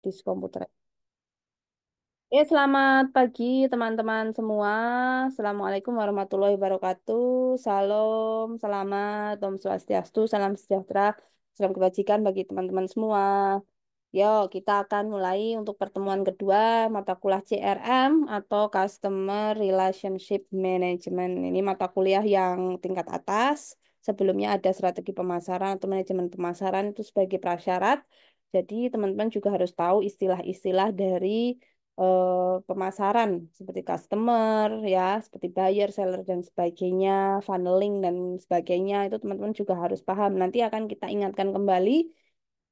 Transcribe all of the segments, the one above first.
di komputer. Selamat pagi teman-teman semua. Assalamualaikum warahmatullahi wabarakatuh. Salam, selamat, Om Swastiastu, salam sejahtera, salam kebajikan bagi teman-teman semua. Yuk, kita akan mulai untuk pertemuan kedua mata kuliah CRM atau Customer Relationship Management. Ini mata kuliah yang tingkat atas. Sebelumnya ada strategi pemasaran atau manajemen pemasaran itu sebagai prasyarat. Jadi teman-teman juga harus tahu istilah-istilah dari pemasaran seperti customer ya, seperti buyer, seller dan sebagainya, funneling dan sebagainya itu teman-teman juga harus paham. Nanti akan kita ingatkan kembali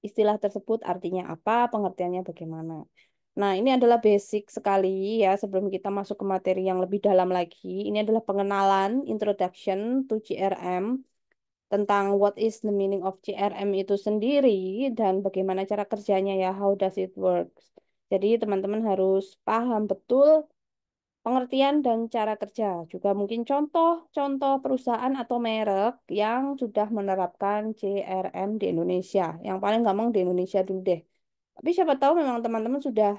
istilah tersebut artinya apa, pengertiannya bagaimana. Nah, ini adalah basic sekali ya sebelum kita masuk ke materi yang lebih dalam lagi. Ini adalah pengenalan introduction to CRM tentang what is the meaning of CRM itu sendiri dan bagaimana cara kerjanya ya, how does it works. Jadi teman-teman harus paham betul pengertian dan cara kerja. Juga mungkin contoh-contoh perusahaan atau merek yang sudah menerapkan CRM di Indonesia. Yang paling gampang di Indonesia dulu deh. Tapi siapa tahu memang teman-teman sudah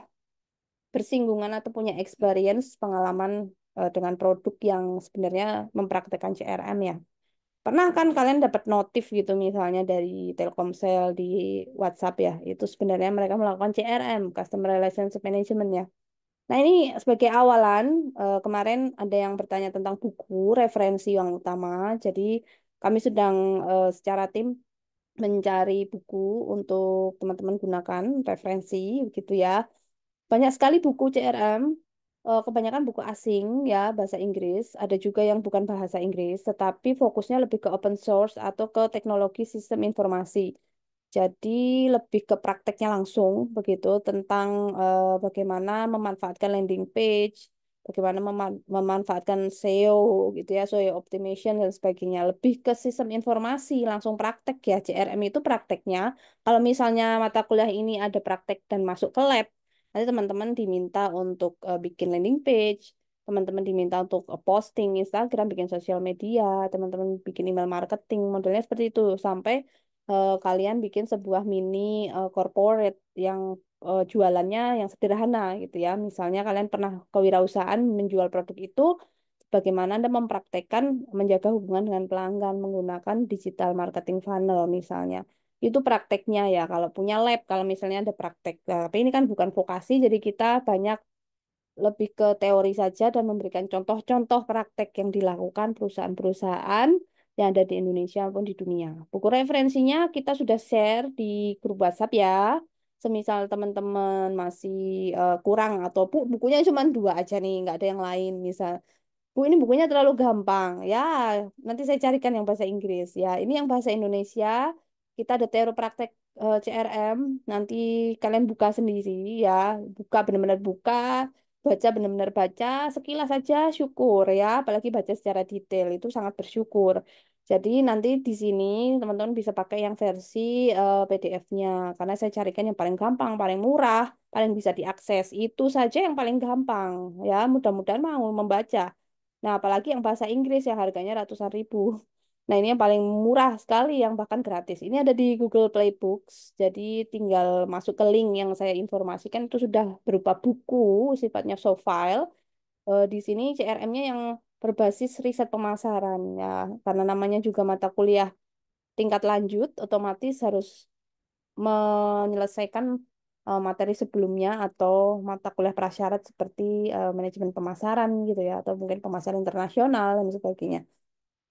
bersinggungan atau punya experience pengalaman dengan produk yang sebenarnya mempraktekkan CRM ya. Pernah kan kalian dapat notif gitu misalnya dari Telkomsel di WhatsApp ya. Itu sebenarnya mereka melakukan CRM, Customer Relationship Management ya. Nah, ini sebagai awalan, kemarin ada yang bertanya tentang buku, referensi yang utama. Jadi, kami sedang secara tim mencari buku untuk teman-teman gunakan, referensi, gitu ya. Banyak sekali buku CRM, kebanyakan buku asing, ya, bahasa Inggris. Ada juga yang bukan bahasa Inggris, tetapi fokusnya lebih ke open source atau ke teknologi sistem informasi. Jadi lebih ke prakteknya langsung begitu tentang bagaimana memanfaatkan landing page, bagaimana memanfaatkan SEO gitu ya, SEO optimization dan sebagainya. Lebih ke sistem informasi langsung praktek ya. CRM itu prakteknya. Kalau misalnya mata kuliah ini ada praktek dan masuk ke lab, nanti teman-teman diminta untuk bikin landing page, teman-teman diminta untuk posting Instagram, bikin sosial media, teman-teman bikin email marketing, modelnya seperti itu sampai kalian bikin sebuah mini corporate yang jualannya yang sederhana gitu ya. Misalnya kalian pernah kewirausahaan menjual produk itu, bagaimana Anda mempraktekkan menjaga hubungan dengan pelanggan menggunakan digital marketing funnel misalnya. Itu prakteknya ya, kalau punya lab, kalau misalnya ada praktek. Nah, tapi ini kan bukan vokasi, jadi kita banyak lebih ke teori saja dan memberikan contoh-contoh praktek yang dilakukan perusahaan-perusahaan yang ada di Indonesia maupun di dunia. Buku referensinya kita sudah share di grup WhatsApp ya. Semisal teman-teman masih kurang atau bukunya cuma dua aja nih, nggak ada yang lain. Misal, Bu, ini bukunya terlalu gampang. Ya, nanti saya carikan yang bahasa Inggris. Ya, ini yang bahasa Indonesia. Kita ada teori praktek CRM. Nanti kalian buka sendiri ya. Buka benar-benar buka. Baca benar-benar baca. Sekilas saja syukur ya. Apalagi baca secara detail. Itu sangat bersyukur. Jadi nanti di sini teman-teman bisa pakai yang versi PDF-nya. Karena saya carikan yang paling gampang, paling murah, paling bisa diakses. Itu saja yang paling gampang. Ya, mudah-mudahan mau membaca. Nah, apalagi yang bahasa Inggris yang harganya ratusan ribu. Nah, ini yang paling murah sekali, yang bahkan gratis. Ini ada di Google Play Books. Jadi tinggal masuk ke link yang saya informasikan itu sudah berupa buku, sifatnya soft file. Di sini CRM-nya yang berbasis riset pemasaran ya, karena namanya juga mata kuliah tingkat lanjut, otomatis harus menyelesaikan materi sebelumnya atau mata kuliah prasyarat seperti manajemen pemasaran gitu ya atau mungkin pemasaran internasional dan sebagainya.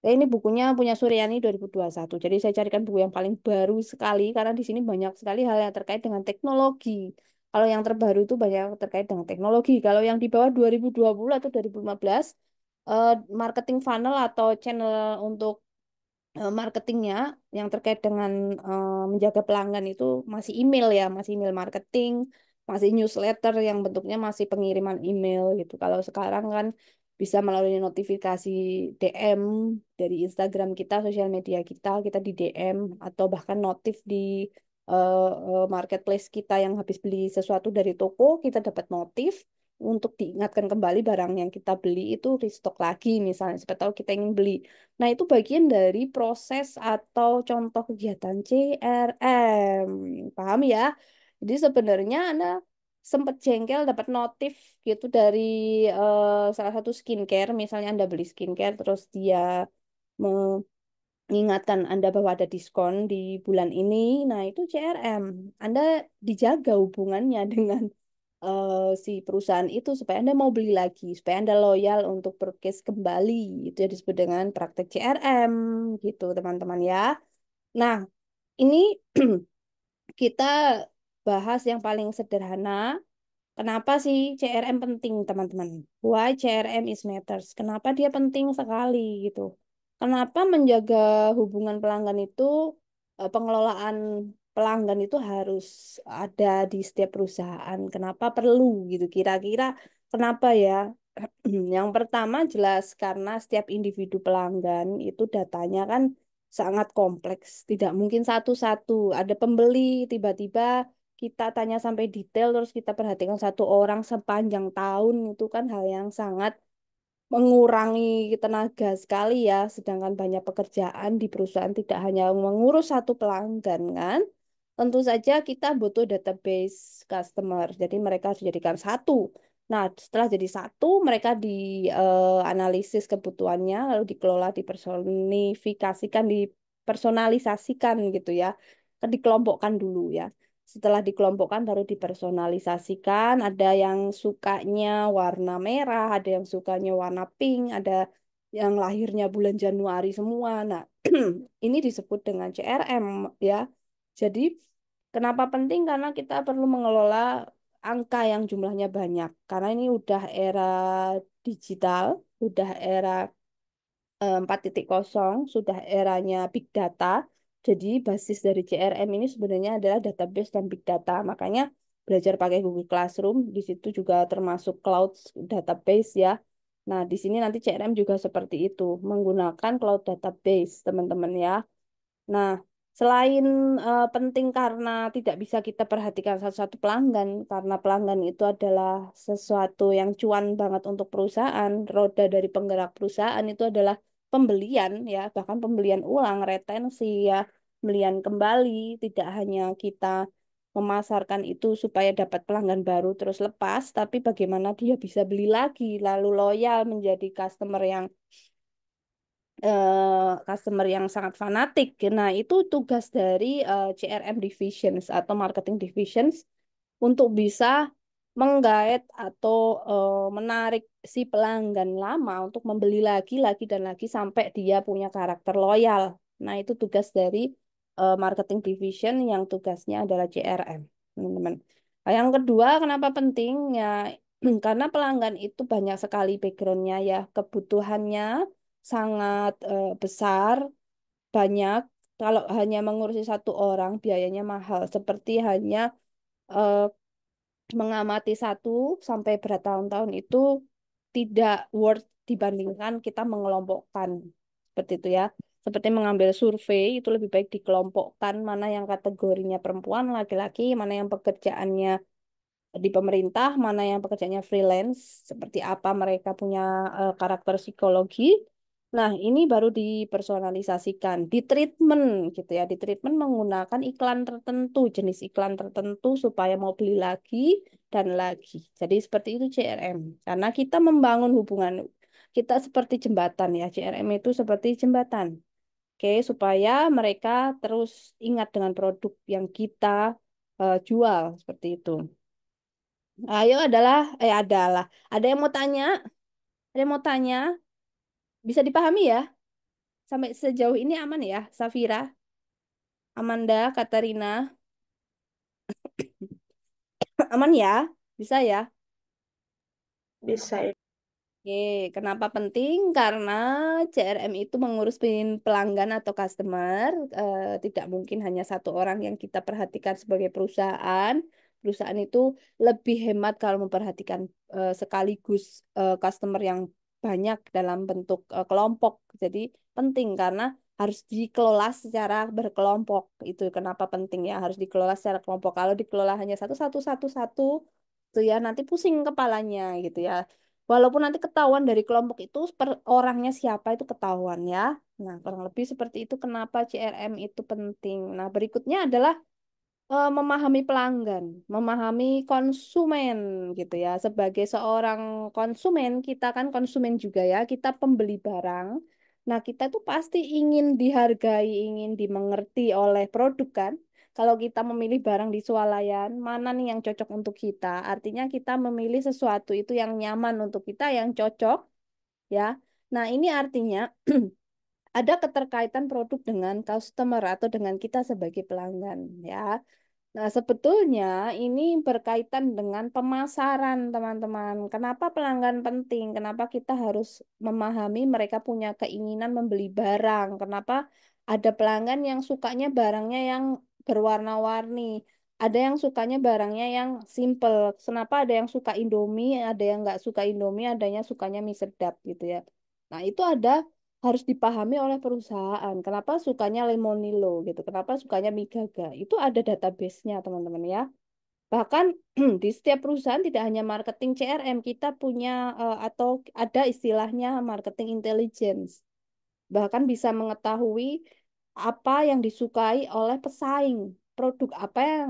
Ini bukunya punya Suryani 2021. Jadi saya carikan buku yang paling baru sekali karena di sini banyak sekali hal yang terkait dengan teknologi. Kalau yang terbaru itu banyak terkait dengan teknologi. Kalau yang di bawah 2020 atau 2015 eh, marketing funnel atau channel untuk marketingnya yang terkait dengan menjaga pelanggan itu masih email ya, masih email marketing, masih newsletter yang bentuknya masih pengiriman email gitu. Kalau sekarang kan bisa melalui notifikasi DM dari Instagram kita, sosial media kita, kita di DM atau bahkan notif di marketplace kita yang habis beli sesuatu dari toko, kita dapat notif untuk diingatkan kembali barang yang kita beli itu restock lagi misalnya, siapa tahu kita ingin beli. Nah, itu bagian dari proses atau contoh kegiatan CRM. Paham ya? Jadi sebenarnya Anda sempat jengkel dapat notif gitu dari salah satu skincare, misalnya Anda beli skincare terus dia mengingatkan Anda bahwa ada diskon di bulan ini. Nah, itu CRM. Anda dijaga hubungannya dengan si perusahaan itu supaya Anda mau beli lagi, supaya Anda loyal untuk purchase kembali. Itu yang disebut dengan praktek CRM gitu, teman-teman ya. Nah, ini kita bahas yang paling sederhana. Kenapa sih CRM penting, teman-teman? Why CRM is matters? Kenapa dia penting sekali gitu? Kenapa menjaga hubungan pelanggan itu, pengelolaan pelanggan itu harus ada di setiap perusahaan? Kenapa perlu gitu? Kira-kira kenapa ya? Yang pertama jelas karena setiap individu pelanggan itu datanya kan sangat kompleks. Tidak mungkin satu-satu. Ada pembeli, tiba-tiba kita tanya sampai detail, terus kita perhatikan satu orang sepanjang tahun, itu kan hal yang sangat mengurangi tenaga sekali ya. Sedangkan banyak pekerjaan di perusahaan tidak hanya mengurus satu pelanggan kan. Tentu saja kita butuh database customer. Jadi mereka harus dijadikan satu. Nah, setelah jadi satu, mereka dianalisis kebutuhannya, lalu dikelola, dipersonifikasikan, dipersonalisasikan gitu ya. Dikelompokkan dulu ya. Setelah dikelompokkan baru dipersonalisasikan. Ada yang sukanya warna merah, ada yang sukanya warna pink, ada yang lahirnya bulan Januari semua. Nah, ini disebut dengan CRM ya. Jadi, kenapa penting? Karena kita perlu mengelola angka yang jumlahnya banyak. Karena ini udah era digital, udah era 4.0, sudah eranya big data. Jadi basis dari CRM ini sebenarnya adalah database dan big data. Makanya belajar pakai Google Classroom, di situ juga termasuk cloud database ya. Nah, di sini nanti CRM juga seperti itu, menggunakan cloud database, teman-teman ya. Nah, selain penting karena tidak bisa kita perhatikan satu-satu pelanggan, karena pelanggan itu adalah sesuatu yang cuan banget untuk perusahaan, roda dari penggerak perusahaan itu adalah pembelian ya, bahkan pembelian ulang, retensi ya, pembelian kembali, tidak hanya kita memasarkan itu supaya dapat pelanggan baru terus lepas, tapi bagaimana dia bisa beli lagi, lalu loyal menjadi customer yang sangat fanatik. Nah, itu tugas dari CRM divisions atau marketing divisions untuk bisa menggait atau menarik si pelanggan lama untuk membeli lagi, lagi dan lagi sampai dia punya karakter loyal. Nah, itu tugas dari marketing division yang tugasnya adalah CRM, teman-teman. Nah, yang kedua, kenapa penting? Ya, karena pelanggan itu banyak sekali backgroundnya ya, kebutuhannya sangat besar, banyak. Kalau hanya mengurusi satu orang, biayanya mahal. Seperti hanya eh, mengamati satu sampai bertahun-tahun itu tidak worth dibandingkan kita mengelompokkan. Seperti itu ya. Seperti mengambil survei, itu lebih baik dikelompokkan mana yang kategorinya perempuan, laki-laki, mana yang pekerjaannya di pemerintah, mana yang pekerjaannya freelance, seperti apa mereka punya karakter psikologi. Nah, ini baru dipersonalisasikan, di treatment gitu ya, di treatment menggunakan iklan tertentu, jenis iklan tertentu supaya mau beli lagi dan lagi. Jadi seperti itu CRM. Karena kita membangun hubungan, kita seperti jembatan ya, CRM itu seperti jembatan. Oke, supaya mereka terus ingat dengan produk yang kita jual seperti itu. Ayo ada yang mau tanya, ada yang mau tanya, bisa dipahami ya? Sampai sejauh ini aman ya, Safira, Amanda, Katarina, aman ya? Bisa ya? Bisa ya. Oke, kenapa penting? Karena CRM itu mengurus pelanggan atau customer, tidak mungkin hanya satu orang yang kita perhatikan sebagai perusahaan. Perusahaan itu lebih hemat kalau memperhatikan sekaligus customer yang banyak dalam bentuk kelompok. Jadi penting karena harus dikelola secara berkelompok. Itu kenapa penting ya, harus dikelola secara kelompok. Kalau dikelola hanya satu, itu ya nanti pusing kepalanya gitu ya. Walaupun nanti ketahuan dari kelompok itu per orangnya siapa itu ketahuan ya. Nah, kurang lebih seperti itu kenapa CRM itu penting. Nah, berikutnya adalah Memahami pelanggan, memahami konsumen gitu ya. Sebagai seorang konsumen, kita kan konsumen juga ya, kita pembeli barang. Nah, kita tuh pasti ingin dihargai, ingin dimengerti oleh produk kan. Kalau kita memilih barang di swalayan, mana nih yang cocok untuk kita? Artinya kita memilih sesuatu itu yang nyaman untuk kita, yang cocok ya. Nah, ini artinya ada keterkaitan produk dengan customer atau dengan kita sebagai pelanggan ya. Nah, sebetulnya ini berkaitan dengan pemasaran, teman-teman. Kenapa pelanggan penting? Kenapa kita harus memahami mereka punya keinginan membeli barang? Kenapa ada pelanggan yang sukanya barangnya yang berwarna-warni? Ada yang sukanya barangnya yang simple. Kenapa ada yang suka Indomie, ada yang nggak suka Indomie, adanya sukanya mie sedap gitu ya. Nah, itu ada harus dipahami oleh perusahaan. Kenapa sukanya Lemonilo gitu? Kenapa sukanya mie Gaga? Itu ada database-nya, teman-teman ya. Bahkan di setiap perusahaan tidak hanya marketing CRM, kita punya atau ada istilahnya marketing intelligence. Bahkan bisa mengetahui apa yang disukai oleh pesaing, produk apa yang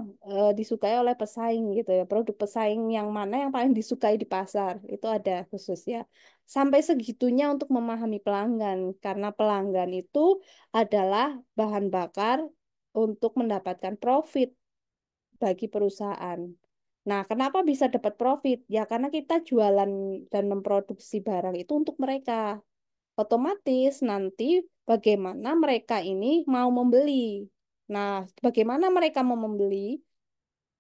disukai oleh pesaing gitu ya, produk pesaing yang mana yang paling disukai di pasar, itu ada khusus ya. Sampai segitunya untuk memahami pelanggan, karena pelanggan itu adalah bahan bakar untuk mendapatkan profit bagi perusahaan. Nah, kenapa bisa dapat profit? Ya, karena kita jualan dan memproduksi barang itu untuk mereka. Otomatis nanti bagaimana mereka ini mau membeli. Nah, bagaimana mereka mau membeli?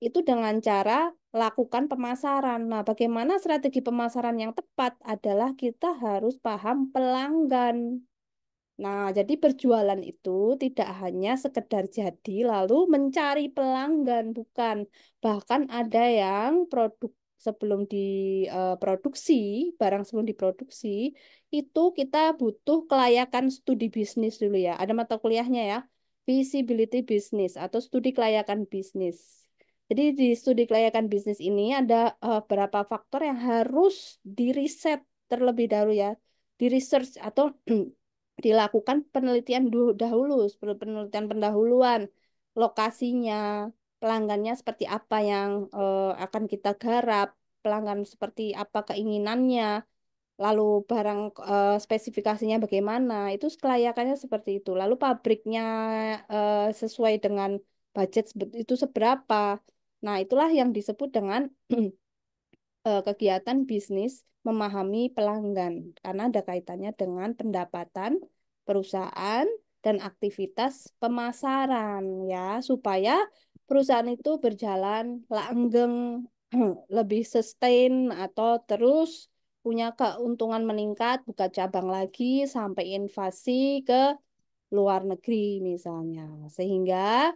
Itu dengan cara lakukan pemasaran. Nah, bagaimana strategi pemasaran yang tepat adalah kita harus paham pelanggan. Nah, jadi berjualan itu tidak hanya sekedar jadi lalu mencari pelanggan, bukan. Bahkan ada yang produk sebelum diproduksi, barang sebelum diproduksi, itu kita butuh kelayakan studi bisnis dulu ya. Ada mata kuliahnya ya, feasibility business atau studi kelayakan bisnis. Jadi di studi kelayakan bisnis ini ada beberapa faktor yang harus diriset terlebih dahulu ya, di research atau dilakukan penelitian dahulu, penelitian pendahuluan, lokasinya, pelanggannya seperti apa yang akan kita garap, pelanggan seperti apa keinginannya, lalu barang spesifikasinya bagaimana, itu kelayakannya seperti itu. Lalu pabriknya sesuai dengan budget itu seberapa. Nah, itulah yang disebut dengan kegiatan bisnis memahami pelanggan karena ada kaitannya dengan pendapatan perusahaan dan aktivitas pemasaran ya supaya perusahaan itu berjalan langgeng lebih sustain atau terus punya keuntungan meningkat buka cabang lagi sampai invasi ke luar negeri misalnya. Sehingga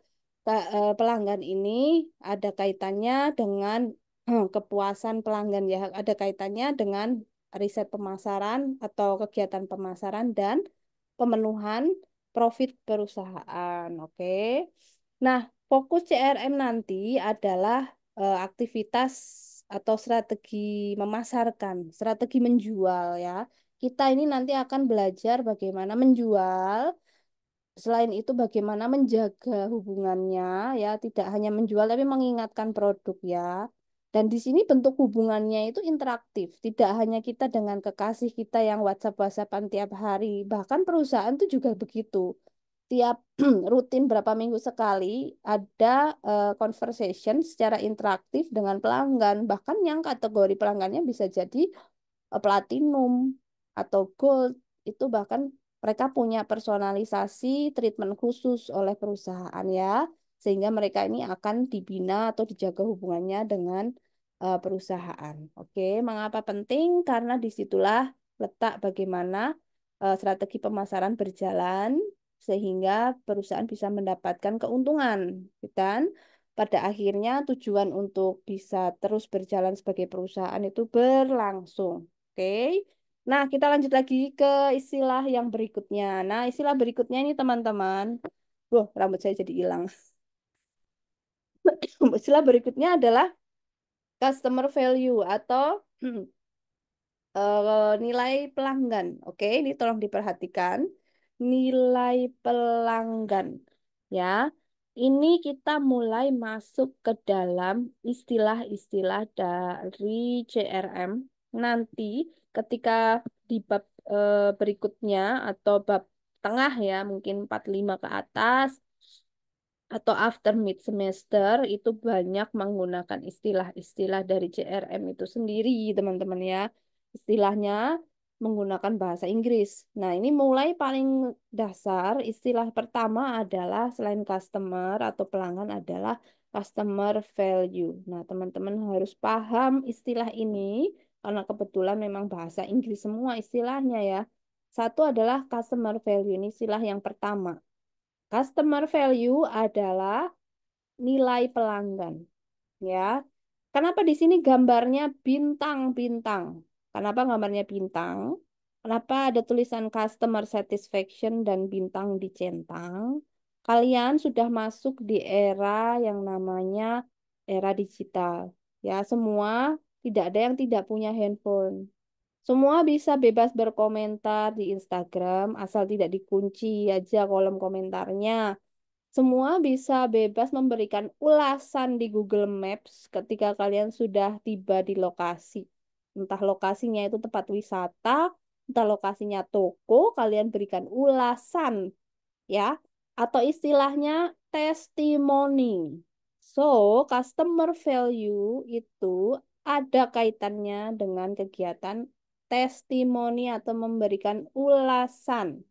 pelanggan ini ada kaitannya dengan kepuasan pelanggan ya, ada kaitannya dengan riset pemasaran atau kegiatan pemasaran dan pemenuhan profit perusahaan. Oke. Nah, fokus CRM nanti adalah aktivitas atau strategi memasarkan, strategi menjual ya. Kita ini nanti akan belajar bagaimana menjual. Selain itu, bagaimana menjaga hubungannya, ya, tidak hanya menjual tapi mengingatkan produk ya. Dan di sini bentuk hubungannya itu interaktif, tidak hanya kita dengan kekasih kita yang WhatsApp-WhatsAppan tiap hari, bahkan perusahaan itu juga begitu. Tiap rutin berapa minggu sekali ada conversation secara interaktif dengan pelanggan, bahkan yang kategori pelanggannya bisa jadi platinum atau gold itu bahkan mereka punya personalisasi treatment khusus oleh perusahaan ya sehingga mereka ini akan dibina atau dijaga hubungannya dengan perusahaan. Oke, mengapa penting? Karena disitulah letak bagaimana strategi pemasaran berjalan sehingga perusahaan bisa mendapatkan keuntungan, dan pada akhirnya tujuan untuk bisa terus berjalan sebagai perusahaan itu berlangsung. Oke. Nah, kita lanjut lagi ke istilah yang berikutnya. Nah, istilah berikutnya ini teman-teman. Wah, rambut saya jadi hilang. Istilah berikutnya adalah customer value atau nilai pelanggan. Oke, ini tolong diperhatikan. Nilai pelanggan. Ya. ini kita mulai masuk ke dalam istilah-istilah dari CRM. Nanti ketika di bab berikutnya atau bab tengah ya, mungkin 45 ke atas, atau after mid semester itu banyak menggunakan istilah-istilah dari CRM itu sendiri, teman-teman ya. Istilahnya menggunakan bahasa Inggris. Nah, ini mulai paling dasar, istilah pertama adalah selain customer atau pelanggan adalah customer value. Nah, teman-teman harus paham istilah ini karena kebetulan memang bahasa Inggris semua istilahnya ya. Satu adalah customer value, ini istilah yang pertama. Customer value adalah nilai pelanggan, ya. Kenapa di sini gambarnya bintang-bintang? Kenapa gambarnya bintang? Kenapa ada tulisan customer satisfaction dan bintang dicentang? Kalian sudah masuk di era yang namanya era digital. Ya, semua tidak ada yang tidak punya handphone. Semua bisa bebas berkomentar di Instagram asal tidak dikunci aja kolom komentarnya. Semua bisa bebas memberikan ulasan di Google Maps ketika kalian sudah tiba di lokasi. Entah lokasinya itu tempat wisata, entah lokasinya toko, kalian berikan ulasan ya. Atau istilahnya testimoni. So, customer value itu ada kaitannya dengan kegiatan testimoni atau memberikan ulasan.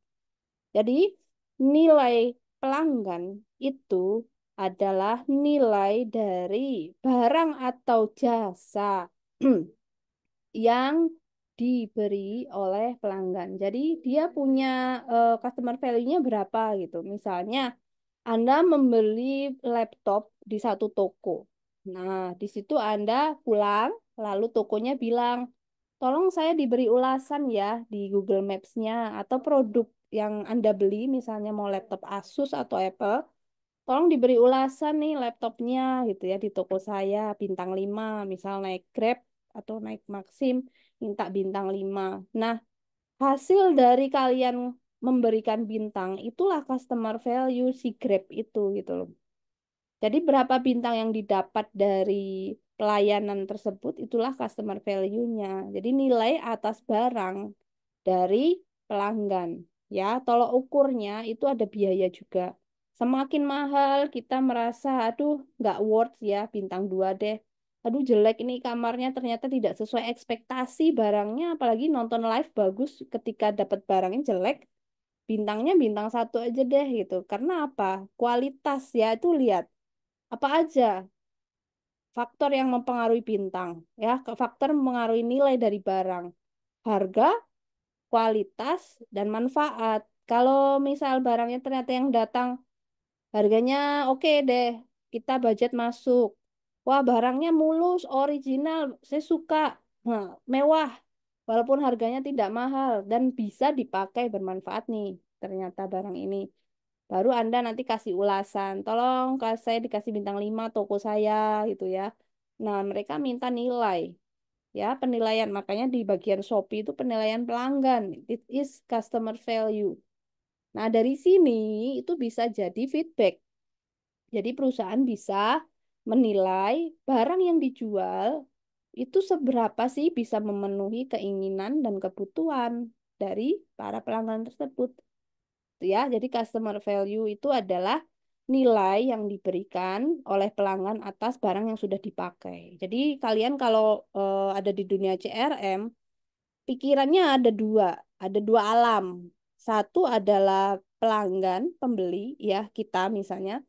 Jadi, nilai pelanggan itu adalah nilai dari barang atau jasa yang diberi oleh pelanggan. Jadi, dia punya customer value-nya berapa gitu. Misalnya, Anda membeli laptop di satu toko. Nah, di situ Anda pulang, lalu tokonya bilang, tolong saya diberi ulasan ya di Google Maps-nya atau produk yang Anda beli, misalnya mau laptop Asus atau Apple, tolong diberi ulasan nih laptopnya gitu ya di toko saya bintang 5, misal naik Grab atau naik Maxim, minta bintang 5. Nah, hasil dari kalian memberikan bintang itulah customer value si Grab itu gitu loh. Jadi berapa bintang yang didapat dari pelayanan tersebut itulah customer value-nya. Jadi nilai atas barang dari pelanggan. Ya, tolok ukurnya itu ada biaya juga. Semakin mahal kita merasa, aduh nggak worth ya bintang 2 deh. Aduh jelek ini kamarnya ternyata tidak sesuai ekspektasi barangnya. Apalagi nonton live bagus ketika dapat barangnya jelek. Bintangnya bintang 1 aja deh gitu. Karena apa? Kualitas ya itu lihat apa aja faktor yang mempengaruhi bintang ya faktor mempengaruhi nilai dari barang, harga, kualitas, dan manfaat. Kalau misal barangnya ternyata yang datang harganya oke deh, kita budget masuk, wah barangnya mulus original saya suka. Nah, mewah walaupun harganya tidak mahal dan bisa dipakai bermanfaat nih ternyata barang ini. Baru Anda nanti kasih ulasan, tolong saya dikasih bintang 5 toko saya gitu ya. Nah, mereka minta nilai, ya penilaian. Makanya di bagian Shopee itu penilaian pelanggan. It is customer value. Nah, dari sini itu bisa jadi feedback. Jadi perusahaan bisa menilai barang yang dijual itu seberapa sih bisa memenuhi keinginan dan kebutuhan dari para pelanggan tersebut ya. Jadi customer value itu adalah nilai yang diberikan oleh pelanggan atas barang yang sudah dipakai. Jadi kalian kalau ada di dunia CRM, pikirannya ada dua alam. Satu adalah pelanggan, pembeli, ya kita misalnya.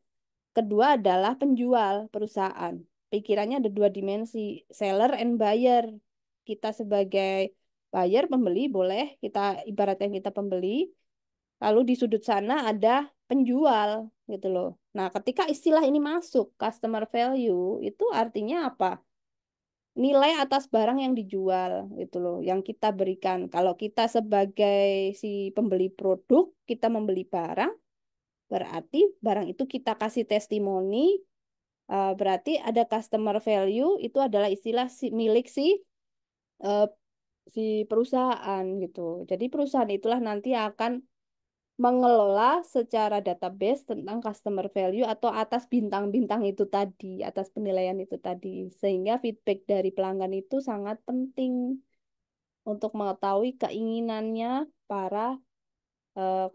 Kedua adalah penjual, perusahaan. Pikirannya ada dua dimensi, seller and buyer. Kita sebagai buyer, pembeli boleh, kita ibaratnya kita pembeli, lalu di sudut sana ada penjual gitu loh. Nah, ketika istilah ini masuk customer value itu artinya apa? Nilai atas barang yang dijual gitu loh, yang kita berikan. Kalau kita sebagai si pembeli produk, kita membeli barang, berarti barang itu kita kasih testimoni, berarti ada customer value itu adalah istilah milik eh, si perusahaan gitu. Jadi perusahaan itulah nanti akan mengelola secara database tentang customer value atau atas bintang-bintang itu tadi, atas penilaian itu tadi. Sehingga feedback dari pelanggan itu sangat penting untuk mengetahui keinginannya para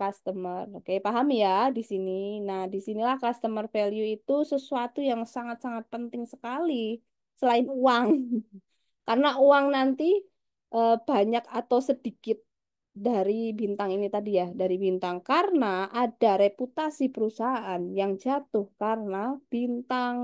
customer. Oke, paham ya di sini. Nah, disinilah customer value itu sesuatu yang sangat-sangat penting sekali selain uang. Karena uang nanti banyak atau sedikit dari bintang ini tadi ya, dari bintang. Karena ada reputasi perusahaan yang jatuh karena bintang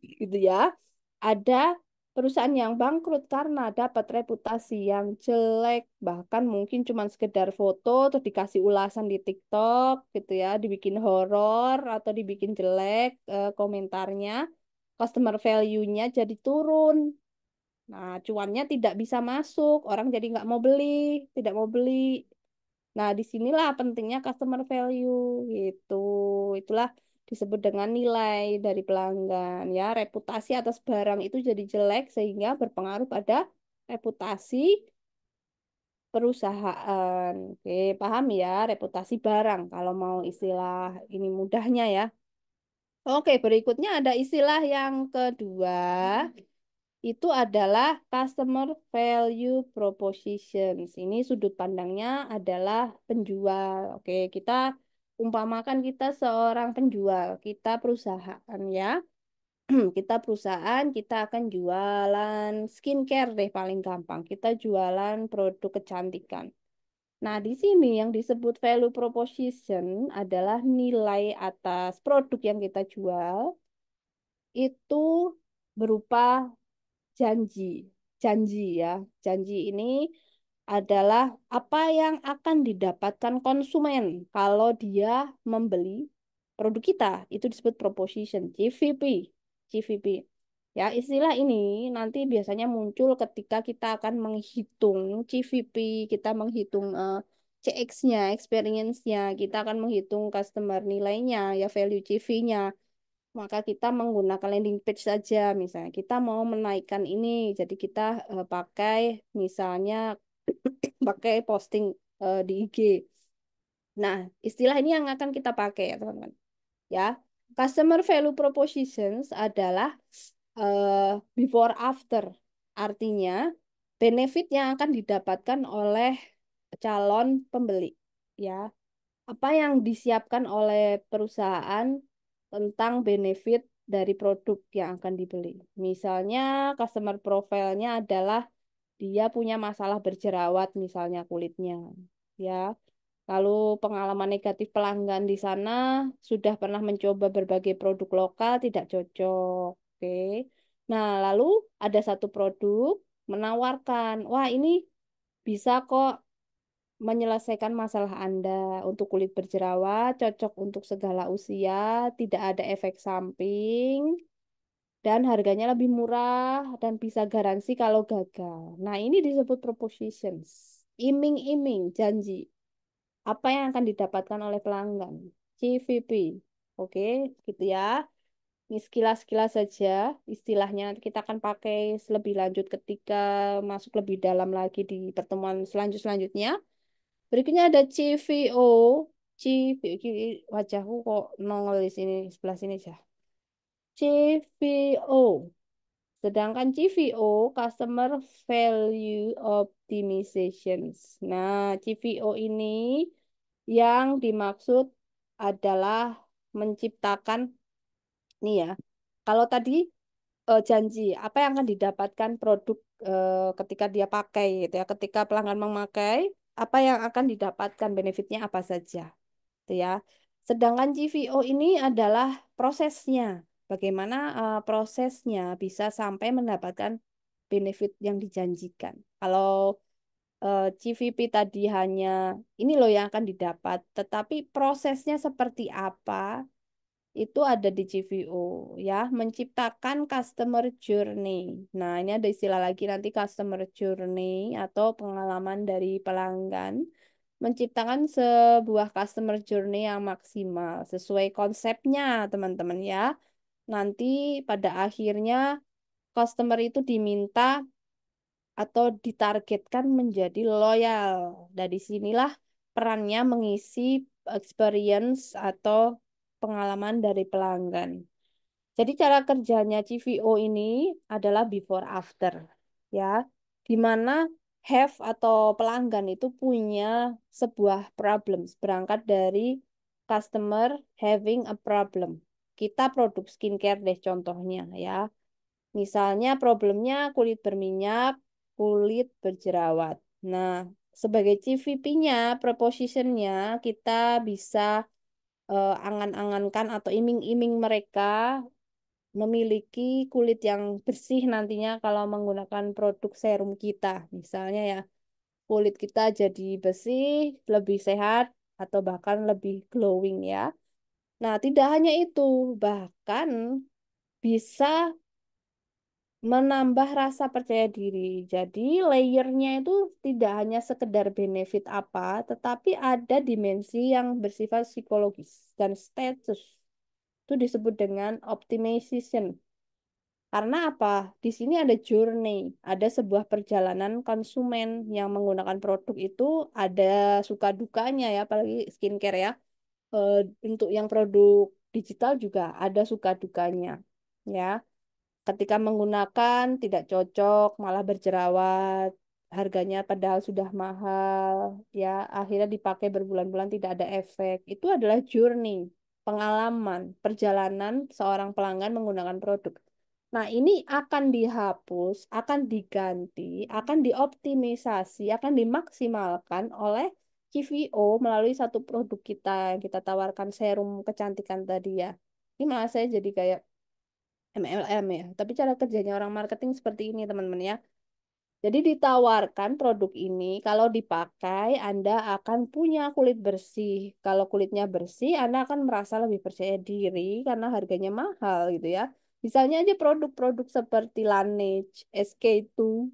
gitu ya. Ada perusahaan yang bangkrut karena dapat reputasi yang jelek, bahkan mungkin cuma sekedar foto terus dikasih ulasan di TikTok gitu ya, dibikin horor atau dibikin jelek komentarnya, customer value-nya jadi turun. Nah, cuannya tidak bisa masuk, orang jadi nggak mau beli, tidak mau beli. Nah, disinilah pentingnya customer value gitu. Itulah disebut dengan nilai dari pelanggan ya. Reputasi atas barang itu jadi jelek sehingga berpengaruh pada reputasi perusahaan. Oke, paham ya? Reputasi barang kalau mau istilah ini mudahnya ya. Oke, berikutnya ada istilah yang kedua. Itu adalah customer value propositions. Ini sudut pandangnya adalah penjual. Oke, kita umpamakan kita seorang penjual, kita perusahaan ya. Kita perusahaan, kita akan jualan skincare deh paling gampang. Kita jualan produk kecantikan. Nah, di sini yang disebut value proposition adalah nilai atas produk yang kita jual itu berupa janji. Janji ya. Janji ini adalah apa yang akan didapatkan konsumen kalau dia membeli produk kita. Itu disebut proposition, CVP. CVP. Ya, istilah ini nanti biasanya muncul ketika kita akan menghitung CVP, kita menghitung CX-nya, experience-nya, kita akan menghitung customer nilainya, ya value CV-nya. Maka kita menggunakan landing page saja, misalnya kita mau menaikkan ini, jadi kita pakai misalnya pakai posting di IG. Nah, istilah ini yang akan kita pakai ya teman-teman. Ya, customer value propositions adalah before after, artinya benefit yang akan didapatkan oleh calon pembeli. Ya, apa yang disiapkan oleh perusahaan tentang benefit dari produk yang akan dibeli. Misalnya customer profile-nya adalah dia punya masalah berjerawat misalnya kulitnya. Ya. Lalu pengalaman negatif pelanggan di sana sudah pernah mencoba berbagai produk lokal tidak cocok. Oke. Nah, lalu ada satu produk menawarkan, wah ini bisa kok menyelesaikan masalah Anda untuk kulit berjerawat, cocok untuk segala usia, tidak ada efek samping, dan harganya lebih murah dan bisa garansi kalau gagal. Nah, ini disebut propositions. Iming-iming, janji. Apa yang akan didapatkan oleh pelanggan? CVP. Oke, gitu ya. Ini sekilas-sekilas saja istilahnya. Nanti kita akan pakai lebih lanjut ketika masuk lebih dalam lagi di pertemuan selanjutnya. Berikutnya ada CVO. CVO, wajahku kok nongol di sini, sebelah sini aja. CVO. Sedangkan CVO, Customer Value Optimizations. Nah, CVO ini yang dimaksud adalah menciptakan, nih ya, kalau tadi janji, apa yang akan didapatkan produk ketika dia pakai, gitu ya, ketika pelanggan memakai, apa yang akan didapatkan, benefitnya apa saja, gitu ya. Sedangkan GVO ini adalah prosesnya, bagaimana prosesnya bisa sampai mendapatkan benefit yang dijanjikan. Kalau CVP tadi hanya ini loh yang akan didapat, tetapi prosesnya seperti apa itu ada di CVO ya, menciptakan customer journey. Nah, ini ada istilah lagi nanti customer journey atau pengalaman dari pelanggan, menciptakan sebuah customer journey yang maksimal sesuai konsepnya, teman-teman ya. Nanti pada akhirnya customer itu diminta atau ditargetkan menjadi loyal. Dari sinilah perannya mengisi experience atau pengalaman dari pelanggan. Jadi cara kerjanya CVO ini adalah before after, ya, di mana have atau pelanggan itu punya sebuah problem, berangkat dari customer having a problem. Kita produk skincare deh contohnya ya. Misalnya problemnya kulit berminyak, kulit berjerawat. Nah, sebagai CVP-nya, proposition-nya kita bisa angan-angankan atau iming-iming mereka memiliki kulit yang bersih nantinya kalau menggunakan produk serum kita. Misalnya ya, kulit kita jadi bersih, lebih sehat, atau bahkan lebih glowing ya. Nah, tidak hanya itu, bahkan bisa menambah rasa percaya diri. Jadi, layernya itu tidak hanya sekedar benefit apa, tetapi ada dimensi yang bersifat psikologis dan status. Itu disebut dengan optimization. Karena apa? Di sini ada journey, ada sebuah perjalanan konsumen yang menggunakan produk itu ada suka dukanya ya, apalagi skincare ya. Eh, untuk yang produk digital juga ada suka dukanya, ya. Ketika menggunakan tidak cocok, malah berjerawat, harganya padahal sudah mahal, ya. Akhirnya dipakai berbulan-bulan tidak ada efek. Itu adalah journey, pengalaman, perjalanan seorang pelanggan menggunakan produk. Nah, ini akan dihapus, akan diganti, akan dioptimisasi, akan dimaksimalkan oleh CVO melalui satu produk kita yang kita tawarkan serum kecantikan tadi ya. Ini malah saya jadi kayak MLM ya. Tapi cara kerjanya orang marketing seperti ini teman-teman ya. Jadi ditawarkan produk ini kalau dipakai Anda akan punya kulit bersih. Kalau kulitnya bersih Anda akan merasa lebih percaya diri karena harganya mahal gitu ya. Misalnya aja produk-produk seperti Laneige, SK2,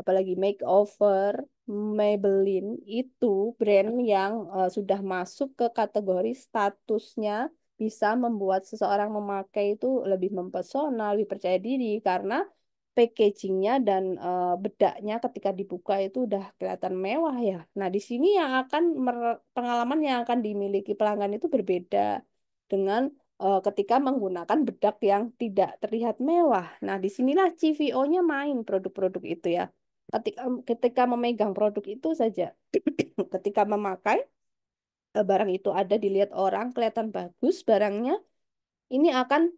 apalagi makeover, Maybelline itu brand yang sudah masuk ke kategori statusnya bisa membuat seseorang memakai itu lebih mempesona, lebih percaya diri karena packagingnya dan bedaknya ketika dibuka itu udah kelihatan mewah ya. Nah, di sini yang akan pengalaman yang akan dimiliki pelanggan itu berbeda dengan ketika menggunakan bedak yang tidak terlihat mewah. Nah, disinilah CVO-nya main produk-produk itu ya. Ketika ketika memegang produk itu saja, ketika memakai barang itu ada dilihat orang kelihatan bagus barangnya, ini akan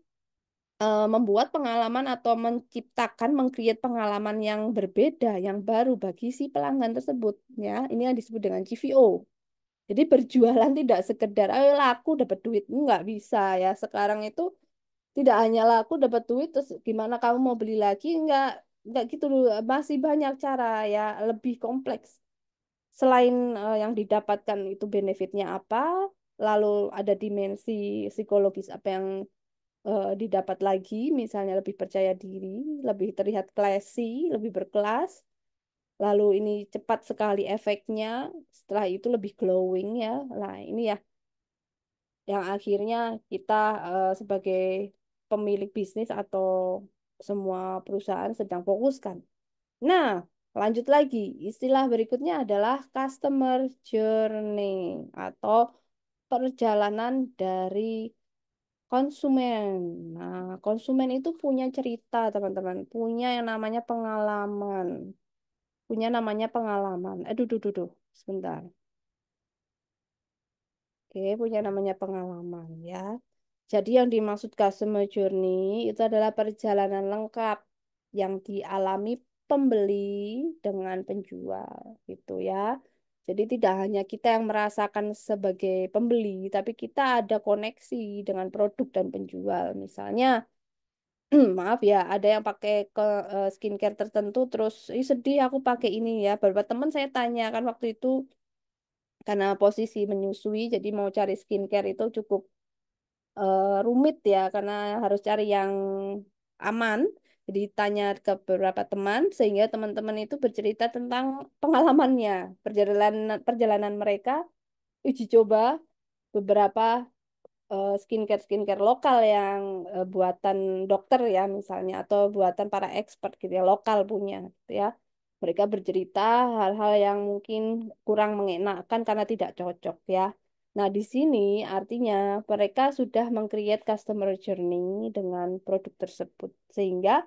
membuat pengalaman atau menciptakan, mengcreate pengalaman yang berbeda, yang baru bagi si pelanggan tersebut ya. Ini yang disebut dengan CVO. Jadi berjualan tidak sekedar ayo laku dapat duit, nggak bisa ya. Sekarang itu tidak hanya laku dapat duit terus gimana kamu mau beli lagi, nggak gitu dulu. Masih banyak cara ya, lebih kompleks. Selain yang didapatkan itu benefitnya apa, lalu ada dimensi psikologis apa yang didapat lagi, misalnya lebih percaya diri, lebih terlihat classy, lebih berkelas. Lalu ini cepat sekali efeknya, setelah itu lebih glowing ya. Nah, ini ya yang akhirnya kita sebagai pemilik bisnis atau semua perusahaan sedang fokuskan. Nah, lanjut lagi. Istilah berikutnya adalah customer journey atau perjalanan dari konsumen. Nah, konsumen itu punya cerita, teman-teman. Punya yang namanya pengalaman. Punya namanya pengalaman. Aduh, duh, duh, duh. Sebentar. Oke, punya namanya pengalaman ya. Jadi yang dimaksud customer journey itu adalah perjalanan lengkap yang dialami pembeli dengan penjual gitu ya. Jadi tidak hanya kita yang merasakan sebagai pembeli, tapi kita ada koneksi dengan produk dan penjual. Misalnya, maaf ya, ada yang pakai skincare tertentu terus, ih sedih aku pakai ini ya. Beberapa teman saya tanya kan waktu itu karena posisi menyusui, jadi mau cari skincare itu cukup rumit ya karena harus cari yang aman. Jadi tanya ke beberapa teman sehingga teman-teman itu bercerita tentang pengalamannya, perjalanan perjalanan mereka uji coba beberapa skincare lokal yang buatan dokter ya misalnya atau buatan para expert gitu ya lokal punya gitu ya. Mereka bercerita hal-hal yang mungkin kurang mengenakan karena tidak cocok ya. Nah, di sini artinya mereka sudah meng-create customer journey dengan produk tersebut sehingga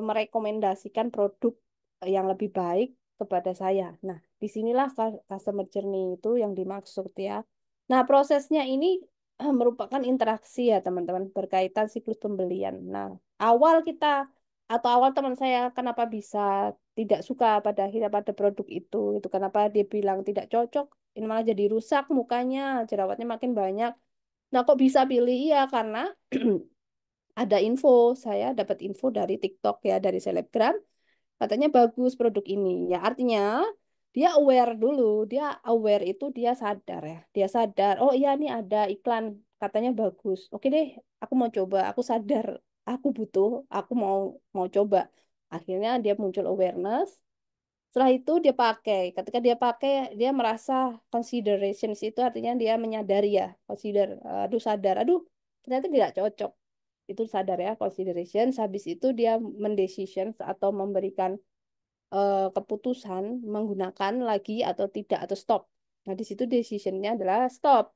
merekomendasikan produk yang lebih baik kepada saya. Nah, disinilah customer journey itu yang dimaksud ya. Nah, prosesnya ini merupakan interaksi ya teman-teman berkaitan siklus pembelian. Nah, awal kita atau awal teman saya kenapa bisa tidak suka pada akhirnya pada produk itu kenapa dia bilang tidak cocok, ini malah jadi rusak mukanya, jerawatnya makin banyak. Nah, kok bisa pilih? Iya, karena ada info, saya dapat info dari TikTok ya, dari selebgram, katanya bagus produk ini. Ya artinya dia aware dulu, dia aware itu dia sadar ya, dia sadar. Oh iya nih ada iklan, katanya bagus. Oke deh, aku mau coba. Aku sadar, aku butuh, aku mau coba. Akhirnya dia muncul awareness. Setelah itu dia pakai. Ketika dia pakai, dia merasa considerations itu artinya dia menyadari ya, consider, aduh sadar, aduh ternyata tidak cocok. Itu sadar ya, consideration. Habis itu dia mendecision atau memberikan keputusan menggunakan lagi atau tidak atau stop. Nah, di situ decisionnya adalah stop,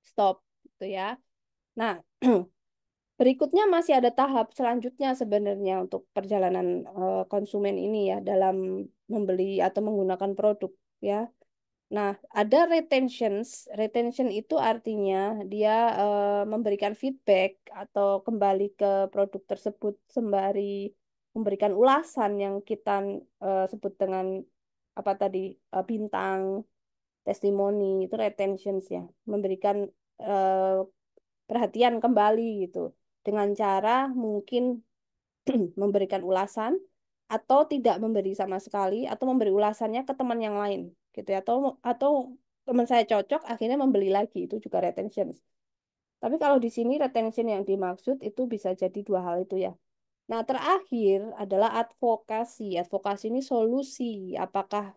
stop gitu ya. Nah, berikutnya masih ada tahap selanjutnya sebenarnya untuk perjalanan konsumen ini ya dalam membeli atau menggunakan produk ya. Nah, ada retentions. Retention itu artinya dia memberikan feedback atau kembali ke produk tersebut sembari memberikan ulasan yang kita sebut dengan apa tadi bintang, testimoni itu retentions ya. Memberikan eh, perhatian kembali gitu dengan cara mungkin memberikan ulasan atau tidak memberi sama sekali atau memberi ulasannya ke teman yang lain gitu ya atau teman saya cocok akhirnya membeli lagi itu juga retention. Tapi kalau di sini retention yang dimaksud itu bisa jadi dua hal itu ya. Nah, terakhir adalah advokasi. Advokasi ini solusi. Apakah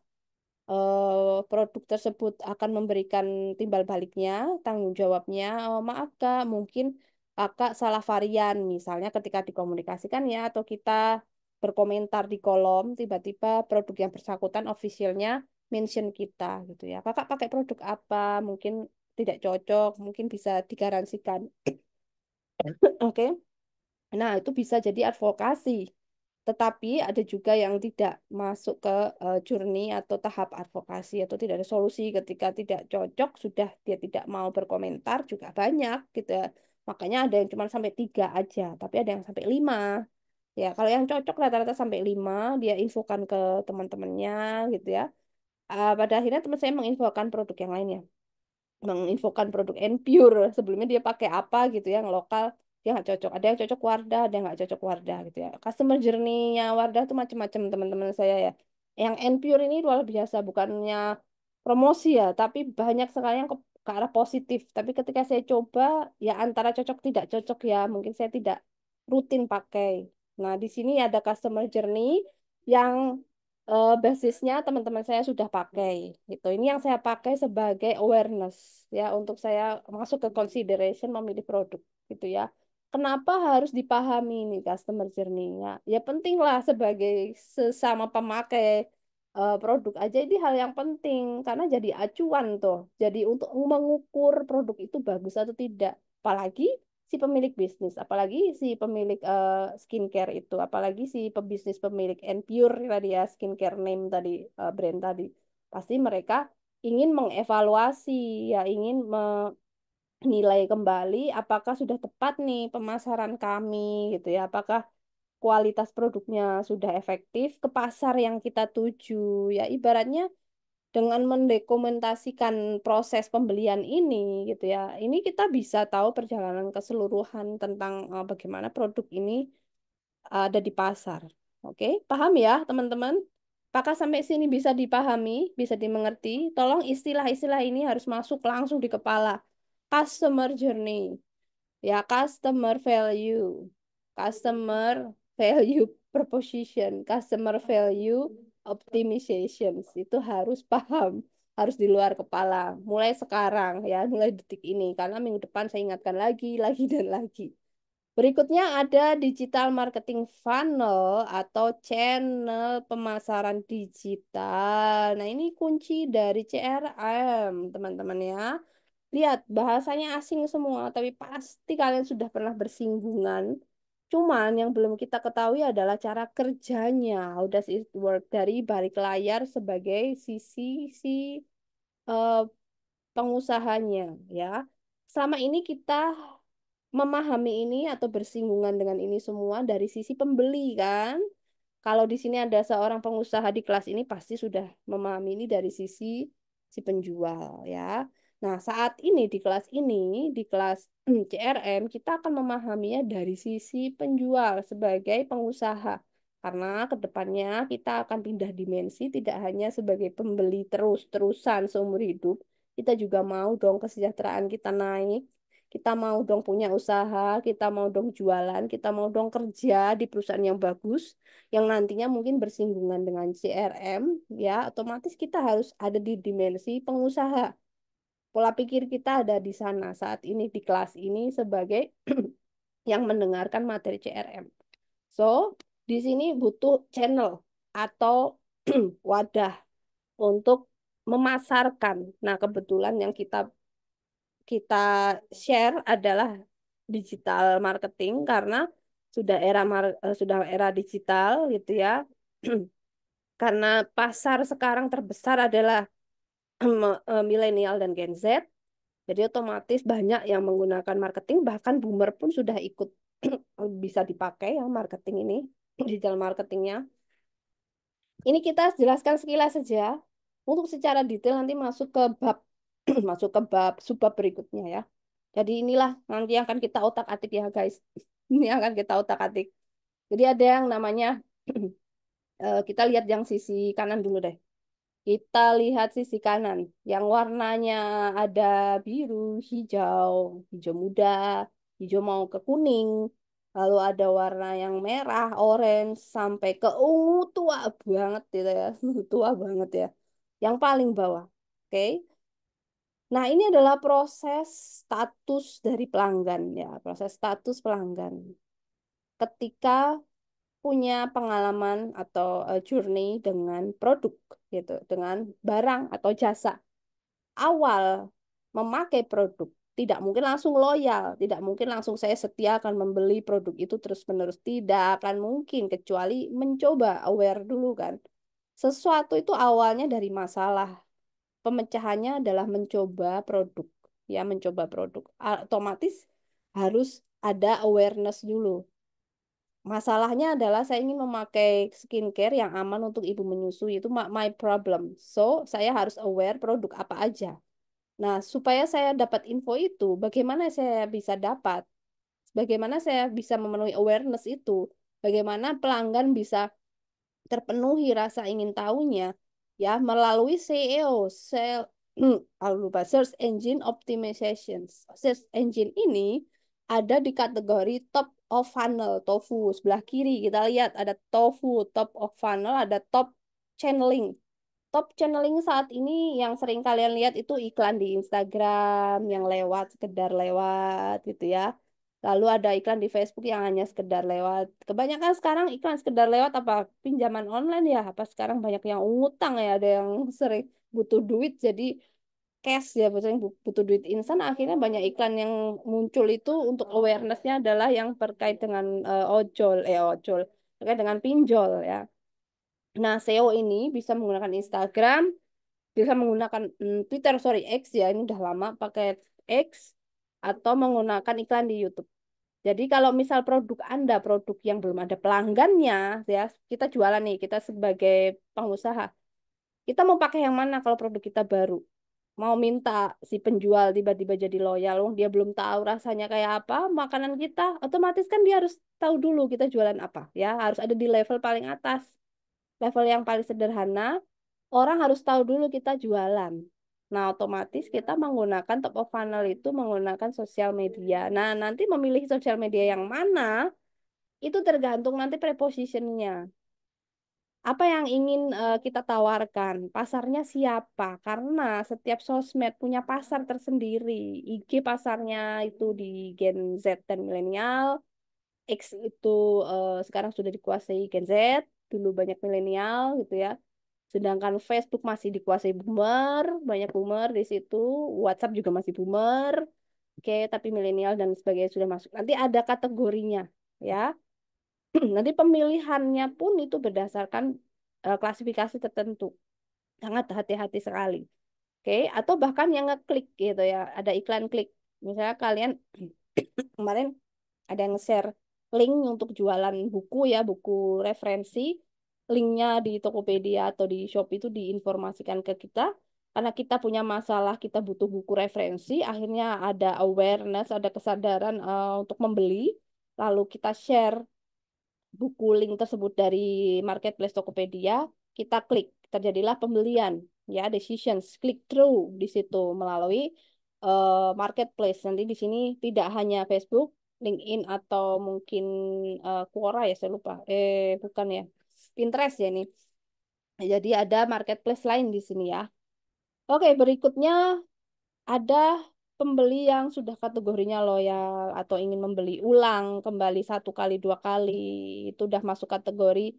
produk tersebut akan memberikan timbal baliknya, tanggung jawabnya. Oh, maaf Kak, mungkin Kakak salah varian, misalnya ketika dikomunikasikan ya, atau kita berkomentar di kolom, tiba-tiba produk yang bersangkutan officialnya mention kita gitu ya. Kakak pakai produk apa? Mungkin tidak cocok, mungkin bisa digaransikan. Oke. Nah, itu bisa jadi advokasi. Tetapi ada juga yang tidak masuk ke journey atau tahap advokasi atau tidak ada solusi ketika tidak cocok sudah dia tidak mau berkomentar juga banyak gitu ya. Makanya ada yang cuma sampai 3 aja, tapi ada yang sampai 5. Ya, kalau yang cocok rata-rata sampai 5 dia infokan ke teman-temannya gitu ya. Pada akhirnya teman saya menginfokan produk yang lainnya, menginfokan produk Pure sebelumnya dia pakai apa gitu ya, yang lokal dia nggak cocok, ada yang cocok Wardah ada yang nggak cocok Wardah gitu ya. Customer journey-nya Wardah tuh macam-macam teman-teman saya ya, yang Pure ini luar biasa, bukannya promosi ya tapi banyak sekali yang ke arah positif, tapi ketika saya coba ya antara cocok tidak cocok ya, mungkin saya tidak rutin pakai. Nah, di sini ada customer journey yang basisnya teman-teman saya sudah pakai gitu. Ini yang saya pakai sebagai awareness ya untuk saya masuk ke consideration memilih produk gitu ya. Kenapa harus dipahami nih customer journey-nya? Ya penting lah sebagai sesama pemakai produk aja ini hal yang penting karena jadi acuan tuh. Jadi untuk mengukur produk itu bagus atau tidak. Apalagi si pemilik bisnis, apalagi si pemilik skincare itu, apalagi si pebisnis pemilik Pure tadi ya, skincare name tadi, brand tadi. Pasti mereka ingin mengevaluasi, ya ingin menilai kembali apakah sudah tepat nih pemasaran kami gitu ya, apakah kualitas produknya sudah efektif ke pasar yang kita tuju. Ya ibaratnya dengan mendokumentasikan proses pembelian ini gitu ya. Ini kita bisa tahu perjalanan keseluruhan tentang bagaimana produk ini ada di pasar. Oke, paham ya teman-teman? Apakah sampai sini bisa dipahami, bisa dimengerti? Tolong istilah-istilah ini harus masuk langsung di kepala. Customer journey, ya customer value, customer value proposition, customer value optimization itu harus paham, harus di luar kepala mulai sekarang ya, mulai detik ini karena minggu depan saya ingatkan lagi dan lagi. Berikutnya ada digital marketing funnel atau channel pemasaran digital. Nah, ini kunci dari CRM, teman-teman ya. Lihat, bahasanya asing semua, tapi pasti kalian sudah pernah bersinggungan. Cuman yang belum kita ketahui adalah cara kerjanya. How does it work dari balik layar sebagai sisi si eh, pengusahanya, ya. Selama ini kita memahami ini atau bersinggungan dengan ini semua dari sisi pembeli kan. Kalau di sini ada seorang pengusaha di kelas ini pasti sudah memahami ini dari sisi si penjual ya. Nah, saat ini di kelas CRM, kita akan memahaminya dari sisi penjual sebagai pengusaha. Karena kedepannya kita akan pindah dimensi, tidak hanya sebagai pembeli terus-terusan seumur hidup, kita juga mau dong kesejahteraan kita naik, kita mau dong punya usaha, kita mau dong jualan, kita mau dong kerja di perusahaan yang bagus, yang nantinya mungkin bersinggungan dengan CRM, ya otomatis kita harus ada di dimensi pengusaha. Pola pikir kita ada di sana saat ini di kelas ini sebagai yang mendengarkan materi CRM. So, di sini butuh channel atau wadah untuk memasarkan. Nah, kebetulan yang kita share adalah digital marketing karena sudah era digital gitu ya. Karena pasar sekarang terbesar adalah milenial dan Gen Z, jadi otomatis banyak yang menggunakan marketing, bahkan boomer pun sudah ikut bisa dipakai ya marketing ini, digital marketingnya. Ini kita jelaskan sekilas saja. Untuk secara detail nanti masuk ke bab masuk ke bab subbab berikutnya ya. Jadi inilah nanti akan kita otak-atik ya guys. Ini akan kita otak-atik. Jadi ada yang namanya kita lihat yang sisi kanan dulu deh. Kita lihat sisi kanan yang warnanya ada biru, hijau, hijau muda, hijau mau ke kuning. Lalu ada warna yang merah, orange, sampai ke ungu tua banget gitu ya. Tua banget ya. Yang paling bawah. Oke. Nah, ini adalah proses status dari pelanggan ya, proses status pelanggan. Ketika punya pengalaman atau journey dengan produk gitu, dengan barang atau jasa. Awal memakai produk, tidak mungkin langsung loyal, tidak mungkin langsung saya setia akan membeli produk itu terus-menerus. Tidak akan mungkin kecuali mencoba aware dulu kan. Sesuatu itu awalnya dari masalah. Pemecahannya adalah mencoba produk. Ya, mencoba produk. Otomatis harus ada awareness dulu. Masalahnya adalah saya ingin memakai skincare yang aman untuk ibu menyusui. Itu my problem. So, saya harus aware produk apa aja. Nah, supaya saya dapat info itu, bagaimana saya bisa dapat? Bagaimana saya bisa memenuhi awareness itu? Bagaimana pelanggan bisa terpenuhi rasa ingin tahunya ya melalui SEO, lupa, Search Engine Optimization. Search Engine ini ada di kategori top of funnel, tofu sebelah kiri kita lihat ada tofu, top of funnel, ada top channeling. Top channeling saat ini yang sering kalian lihat itu iklan di Instagram yang lewat, sekedar lewat gitu ya. Lalu ada iklan di Facebook yang hanya sekedar lewat. Kebanyakan sekarang iklan sekedar lewat apa pinjaman online ya. Apa sekarang banyak yang ngutang ya, ada yang sering butuh duit jadi cash ya, sering butuh duit instan. Akhirnya banyak iklan yang muncul itu untuk awarenessnya adalah yang terkait dengan ojol, terkait dengan pinjol ya. Nah, SEO ini bisa menggunakan Instagram, bisa menggunakan Twitter, sorry, X ya, ini udah lama pakai X, atau menggunakan iklan di YouTube. Jadi kalau misal produk Anda, produk yang belum ada pelanggannya, ya, kita jualan nih, kita sebagai pengusaha, kita mau pakai yang mana kalau produk kita baru? Mau minta si penjual tiba-tiba jadi loyal, wong dia belum tahu rasanya kayak apa, makanan kita, otomatis kan dia harus tahu dulu kita jualan apa, ya, harus ada di level paling atas. Level yang paling sederhana, orang harus tahu dulu kita jualan. Nah, otomatis kita menggunakan top of funnel itu menggunakan sosial media. Nah, nanti memilih sosial media yang mana, itu tergantung nanti prepositionnya. Apa yang ingin kita tawarkan? Pasarnya siapa? Karena setiap sosmed punya pasar tersendiri. IG pasarnya itu di Gen Z dan milenial. X itu sekarang sudah dikuasai Gen Z, dulu banyak milenial gitu ya. Sedangkan Facebook masih dikuasai boomer, banyak boomer di situ, WhatsApp juga masih boomer. Oke, tapi milenial dan sebagainya sudah masuk. Nanti ada kategorinya ya. Nanti pemilihannya pun itu berdasarkan klasifikasi tertentu. Sangat hati-hati sekali. Oke, atau bahkan yang ngeklik gitu ya, ada iklan klik. Misalnya kalian kemarin ada yang share link untuk jualan buku ya, buku referensi. Linknya di Tokopedia atau di Shopee itu diinformasikan ke kita. Karena kita punya masalah, kita butuh buku referensi. Akhirnya ada awareness, ada kesadaran untuk membeli. Lalu kita share buku link tersebut dari marketplace Tokopedia, kita klik, terjadilah pembelian, ya, decisions, click through di situ melalui marketplace. Nanti di sini tidak hanya Facebook, LinkedIn atau mungkin Quora ya, saya lupa. Bukan ya, Pinterest ya ini. Jadi ada marketplace lain di sini ya. Oke, berikutnya ada pembeli yang sudah kategorinya loyal atau ingin membeli ulang kembali satu kali dua kali, itu udah masuk kategori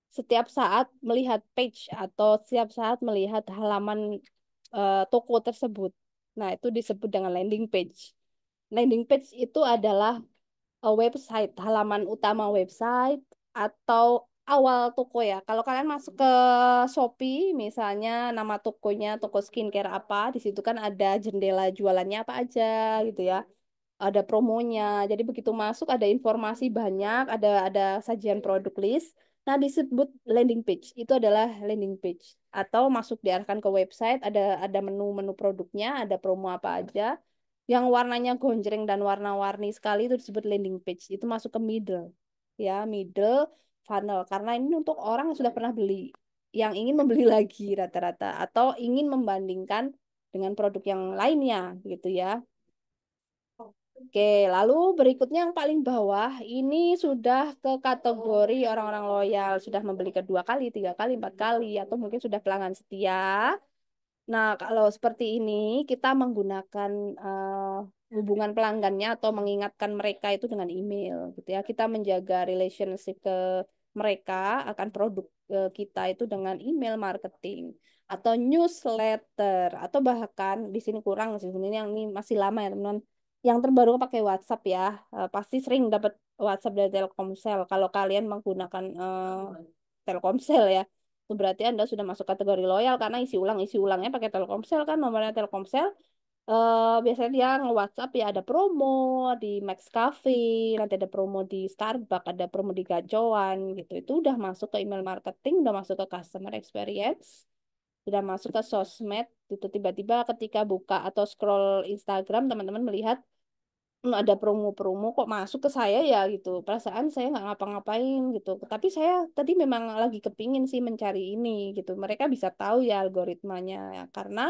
setiap saat melihat page atau setiap saat melihat halaman toko tersebut. Nah, itu disebut dengan landing page. Landing page itu adalah website, halaman utama website atau awal toko ya. Kalau kalian masuk ke Shopee, misalnya nama tokonya toko skincare apa, di situ kan ada jendela jualannya apa aja gitu ya, ada promonya. Jadi begitu masuk ada informasi banyak, ada sajian produk list. Nah, disebut landing page. Itu adalah landing page. Atau masuk diarahkan ke website, ada menu-menu produknya, ada promo apa aja. Yang warnanya gonjreng dan warna-warni sekali itu disebut landing page. Itu masuk ke middle. Ya, middle funnel. Karena ini untuk orang yang sudah pernah beli, yang ingin membeli lagi rata-rata atau ingin membandingkan dengan produk yang lainnya gitu ya. Oke, lalu berikutnya yang paling bawah ini sudah ke kategori orang-orang loyal, sudah membeli kedua kali, tiga kali, empat kali, atau mungkin sudah pelanggan setia. Nah, kalau seperti ini kita menggunakan hubungan pelanggannya atau mengingatkan mereka itu dengan email, gitu ya. Kita menjaga relationship ke mereka akan produk kita itu dengan email marketing atau newsletter atau bahkan di sini kurang sih sebenarnya yang ini masih lama ya teman-teman. Yang terbaru pakai WhatsApp ya. Pasti sering dapat WhatsApp dari Telkomsel. Kalau kalian menggunakan Telkomsel ya, itu berarti Anda sudah masuk kategori loyal karena isi ulangnya pakai Telkomsel kan nomornya Telkomsel. Biasanya dia nge-WhatsApp ya ada promo di Max Cafe, nanti ada promo di Starbucks, ada promo di Gacoan gitu. Itu udah masuk ke email marketing, udah masuk ke customer experience, sudah masuk ke sosmed. Itu tiba-tiba ketika buka atau scroll Instagram teman-teman melihat ada promo-promo kok masuk ke saya ya gitu. Perasaan saya nggak ngapa-ngapain gitu. Tapi saya tadi memang lagi kepingin sih mencari ini gitu. Mereka bisa tahu ya algoritmanya ya. Karena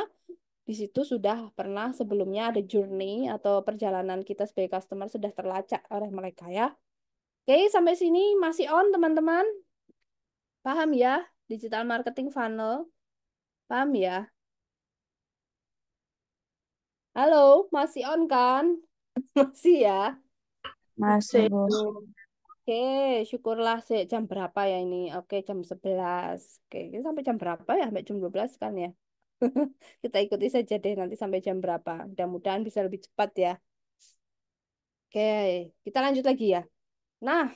di situ sudah pernah sebelumnya ada journey atau perjalanan kita sebagai customer sudah terlacak oleh mereka ya. Oke, sampai sini masih on teman-teman. Paham ya? Digital marketing funnel. Paham ya? Halo, masih on kan? Masih ya? Masih, Masih. Bu. Oke, syukurlah sih jam berapa ya ini? Oke, jam 11. Oke, ini sampai jam berapa ya? Sampai jam 12 kan ya? Kita ikuti saja deh nanti sampai jam berapa. Mudah-mudahan bisa lebih cepat ya. Oke, kita lanjut lagi ya. Nah,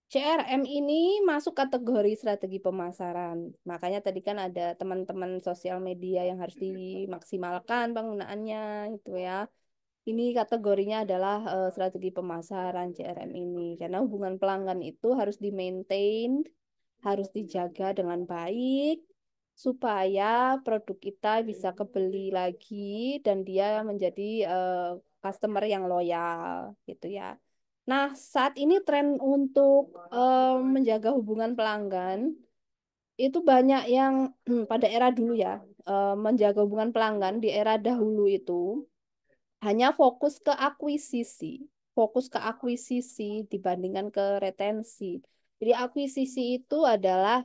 CRM ini masuk kategori strategi pemasaran. Makanya tadi kan ada teman-teman sosial media yang harus dimaksimalkan penggunaannya itu ya. Ini kategorinya adalah strategi pemasaran CRM ini. Karena hubungan pelanggan itu harus di-maintain, harus dijaga dengan baik, supaya produk kita bisa kebeli lagi dan dia menjadi customer yang loyal gitu ya. Nah, saat ini tren untuk menjaga hubungan pelanggan itu banyak yang pada era dulu ya, menjaga hubungan pelanggan di era dahulu itu hanya fokus ke akuisisi dibandingkan ke retensi. Jadi akuisisi itu adalah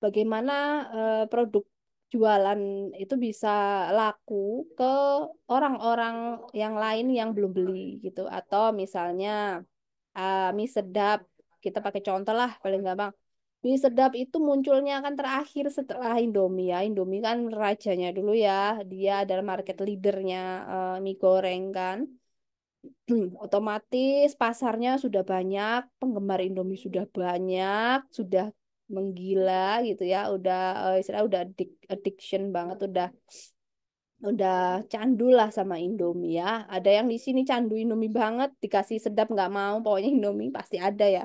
bagaimana produk jualan itu bisa laku ke orang-orang yang lain yang belum beli gitu. Atau misalnya Mie sedap. Kita pakai contoh lah paling gampang. Mie sedap itu munculnya kan terakhir setelah Indomie ya. Indomie kan rajanya dulu ya. Dia adalah market leadernya mie goreng kan. Otomatis pasarnya sudah banyak, penggemar Indomie sudah banyak, sudah menggila gitu ya. Udah istilah udah addiction banget, udah candu lah sama Indomie ya. Ada yang di sini candu Indomie banget, dikasih sedap nggak mau, pokoknya Indomie pasti ada ya.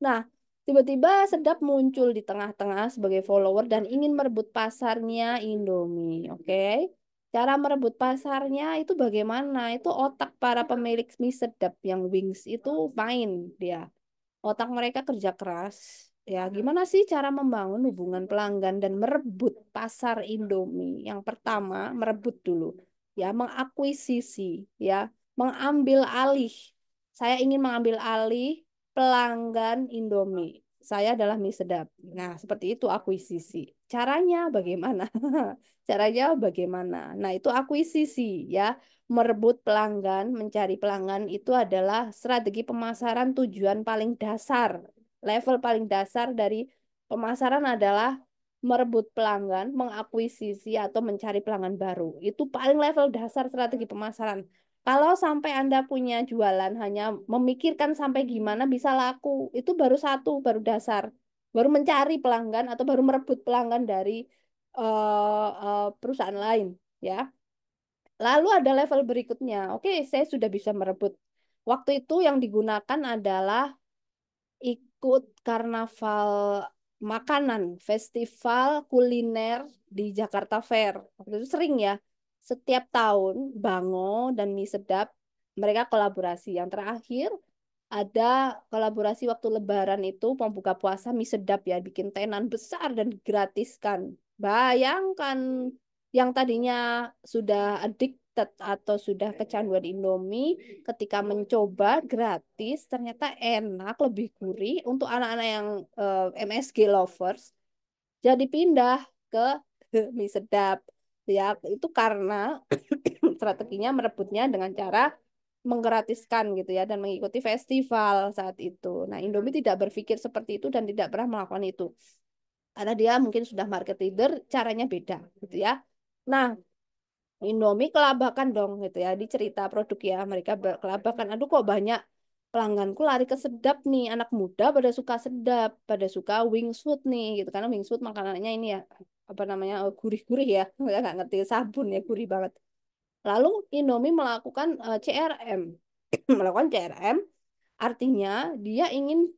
Nah, tiba-tiba sedap muncul di tengah-tengah sebagai follower dan ingin merebut pasarnya Indomie. Oke, cara merebut pasarnya itu bagaimana? Itu otak para pemilik mie sedap yang Wings itu main dia. Otak mereka kerja keras. Ya, gimana sih cara membangun hubungan pelanggan dan merebut pasar Indomie? Yang pertama, merebut dulu. Ya, mengakuisisi, ya, mengambil alih. Saya ingin mengambil alih pelanggan Indomie. Saya adalah mie sedap. Nah, seperti itu akuisisi. Caranya bagaimana? Caranya bagaimana? Nah, itu akuisisi, ya. Merebut pelanggan, mencari pelanggan itu adalah strategi pemasaran tujuan paling dasar. Level paling dasar dari pemasaran adalah merebut pelanggan, mengakuisisi atau mencari pelanggan baru. Itu paling level dasar strategi pemasaran. Kalau sampai Anda punya jualan hanya memikirkan sampai gimana bisa laku, itu baru satu, baru dasar. Baru mencari pelanggan atau baru merebut pelanggan dari perusahaan lain, ya. Lalu ada level berikutnya. Oke, saya sudah bisa merebut. Waktu itu yang digunakan adalah ikut karnaval makanan, festival kuliner di Jakarta Fair. Waktu itu sering ya. Setiap tahun Bango dan Mie Sedap mereka kolaborasi. Yang terakhir ada kolaborasi waktu Lebaran itu pembuka puasa mie sedap ya, bikin tenan besar dan digratiskan. Bayangkan yang tadinya sudah addicted atau sudah kecanduan Indomie, ketika mencoba gratis ternyata enak, lebih gurih untuk anak-anak yang MSG lovers, jadi pindah ke mie sedap. Ya, itu karena strateginya merebutnya dengan cara menggratiskan gitu ya dan mengikuti festival saat itu. Nah, Indomie tidak berpikir seperti itu dan tidak pernah melakukan itu. Karena dia mungkin sudah market leader, caranya beda gitu ya. Nah, Indomie kelabakan dong gitu ya. Di cerita produk ya, mereka kelabakan. Aduh kok banyak pelangganku lari ke sedap nih. Anak muda pada suka sedap, pada suka wingsuit nih gitu. Karena wingsuit makanannya ini ya, apa namanya, gurih-gurih ya. Saya nggak ngerti, sabun ya, gurih banget. Lalu Indomie melakukan CRM. Melakukan CRM artinya dia ingin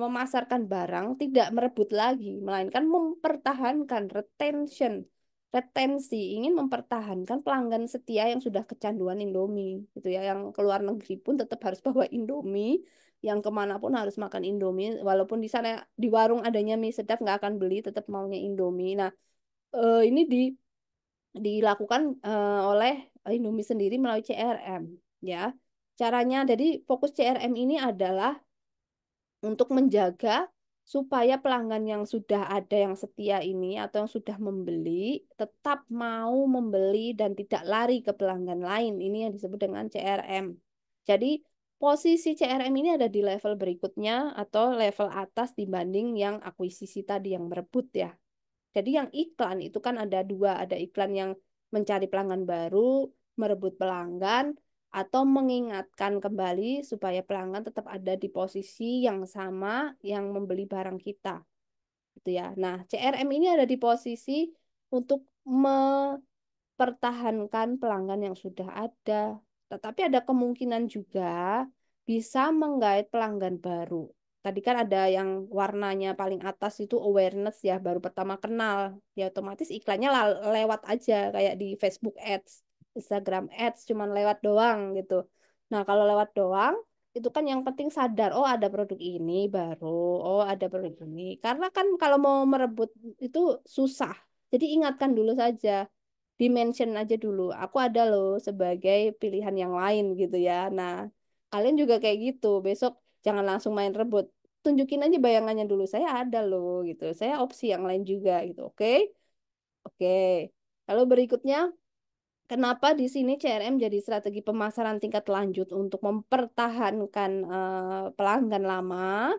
memasarkan barang tidak merebut lagi, melainkan mempertahankan retensi, ingin mempertahankan pelanggan setia yang sudah kecanduan Indomie, gitu ya, yang keluar negeri pun tetap harus bawa Indomie, yang kemanapun harus makan Indomie, walaupun di sana di warung adanya mie sedap nggak akan beli, tetap maunya Indomie. Nah, ini dilakukan oleh Indomie sendiri melalui CRM ya. Caranya jadi fokus CRM ini adalah untuk menjaga supaya pelanggan yang sudah ada yang setia ini atau yang sudah membeli tetap mau membeli dan tidak lari ke pelanggan lain. Ini yang disebut dengan CRM. Jadi posisi CRM ini ada di level berikutnya atau level atas dibanding yang akuisisi tadi yang berebut ya. Jadi yang iklan itu kan ada dua, ada iklan yang mencari pelanggan baru, merebut pelanggan, atau mengingatkan kembali supaya pelanggan tetap ada di posisi yang sama yang membeli barang kita. Gitu ya. Nah, CRM ini ada di posisi untuk pertahankan pelanggan yang sudah ada. Tetapi ada kemungkinan juga bisa menggait pelanggan baru. Tadi kan ada yang warnanya paling atas itu awareness ya, baru pertama kenal. Ya otomatis iklannya lewat aja kayak di Facebook Ads, Instagram Ads cuman lewat doang gitu. Nah, kalau lewat doang itu kan yang penting sadar, oh ada produk ini baru, oh ada produk ini. Karena kan kalau mau merebut itu susah. Jadi ingatkan dulu saja, dimention aja dulu. Aku ada loh sebagai pilihan yang lain gitu ya. Nah, kalian juga kayak gitu. Besok jangan langsung main rebut. Tunjukin aja bayangannya dulu. Saya ada loh gitu. Saya opsi yang lain juga gitu. Oke? Oke. Lalu berikutnya Kenapa di sini CRM jadi strategi pemasaran tingkat lanjut untuk mempertahankan pelanggan lama?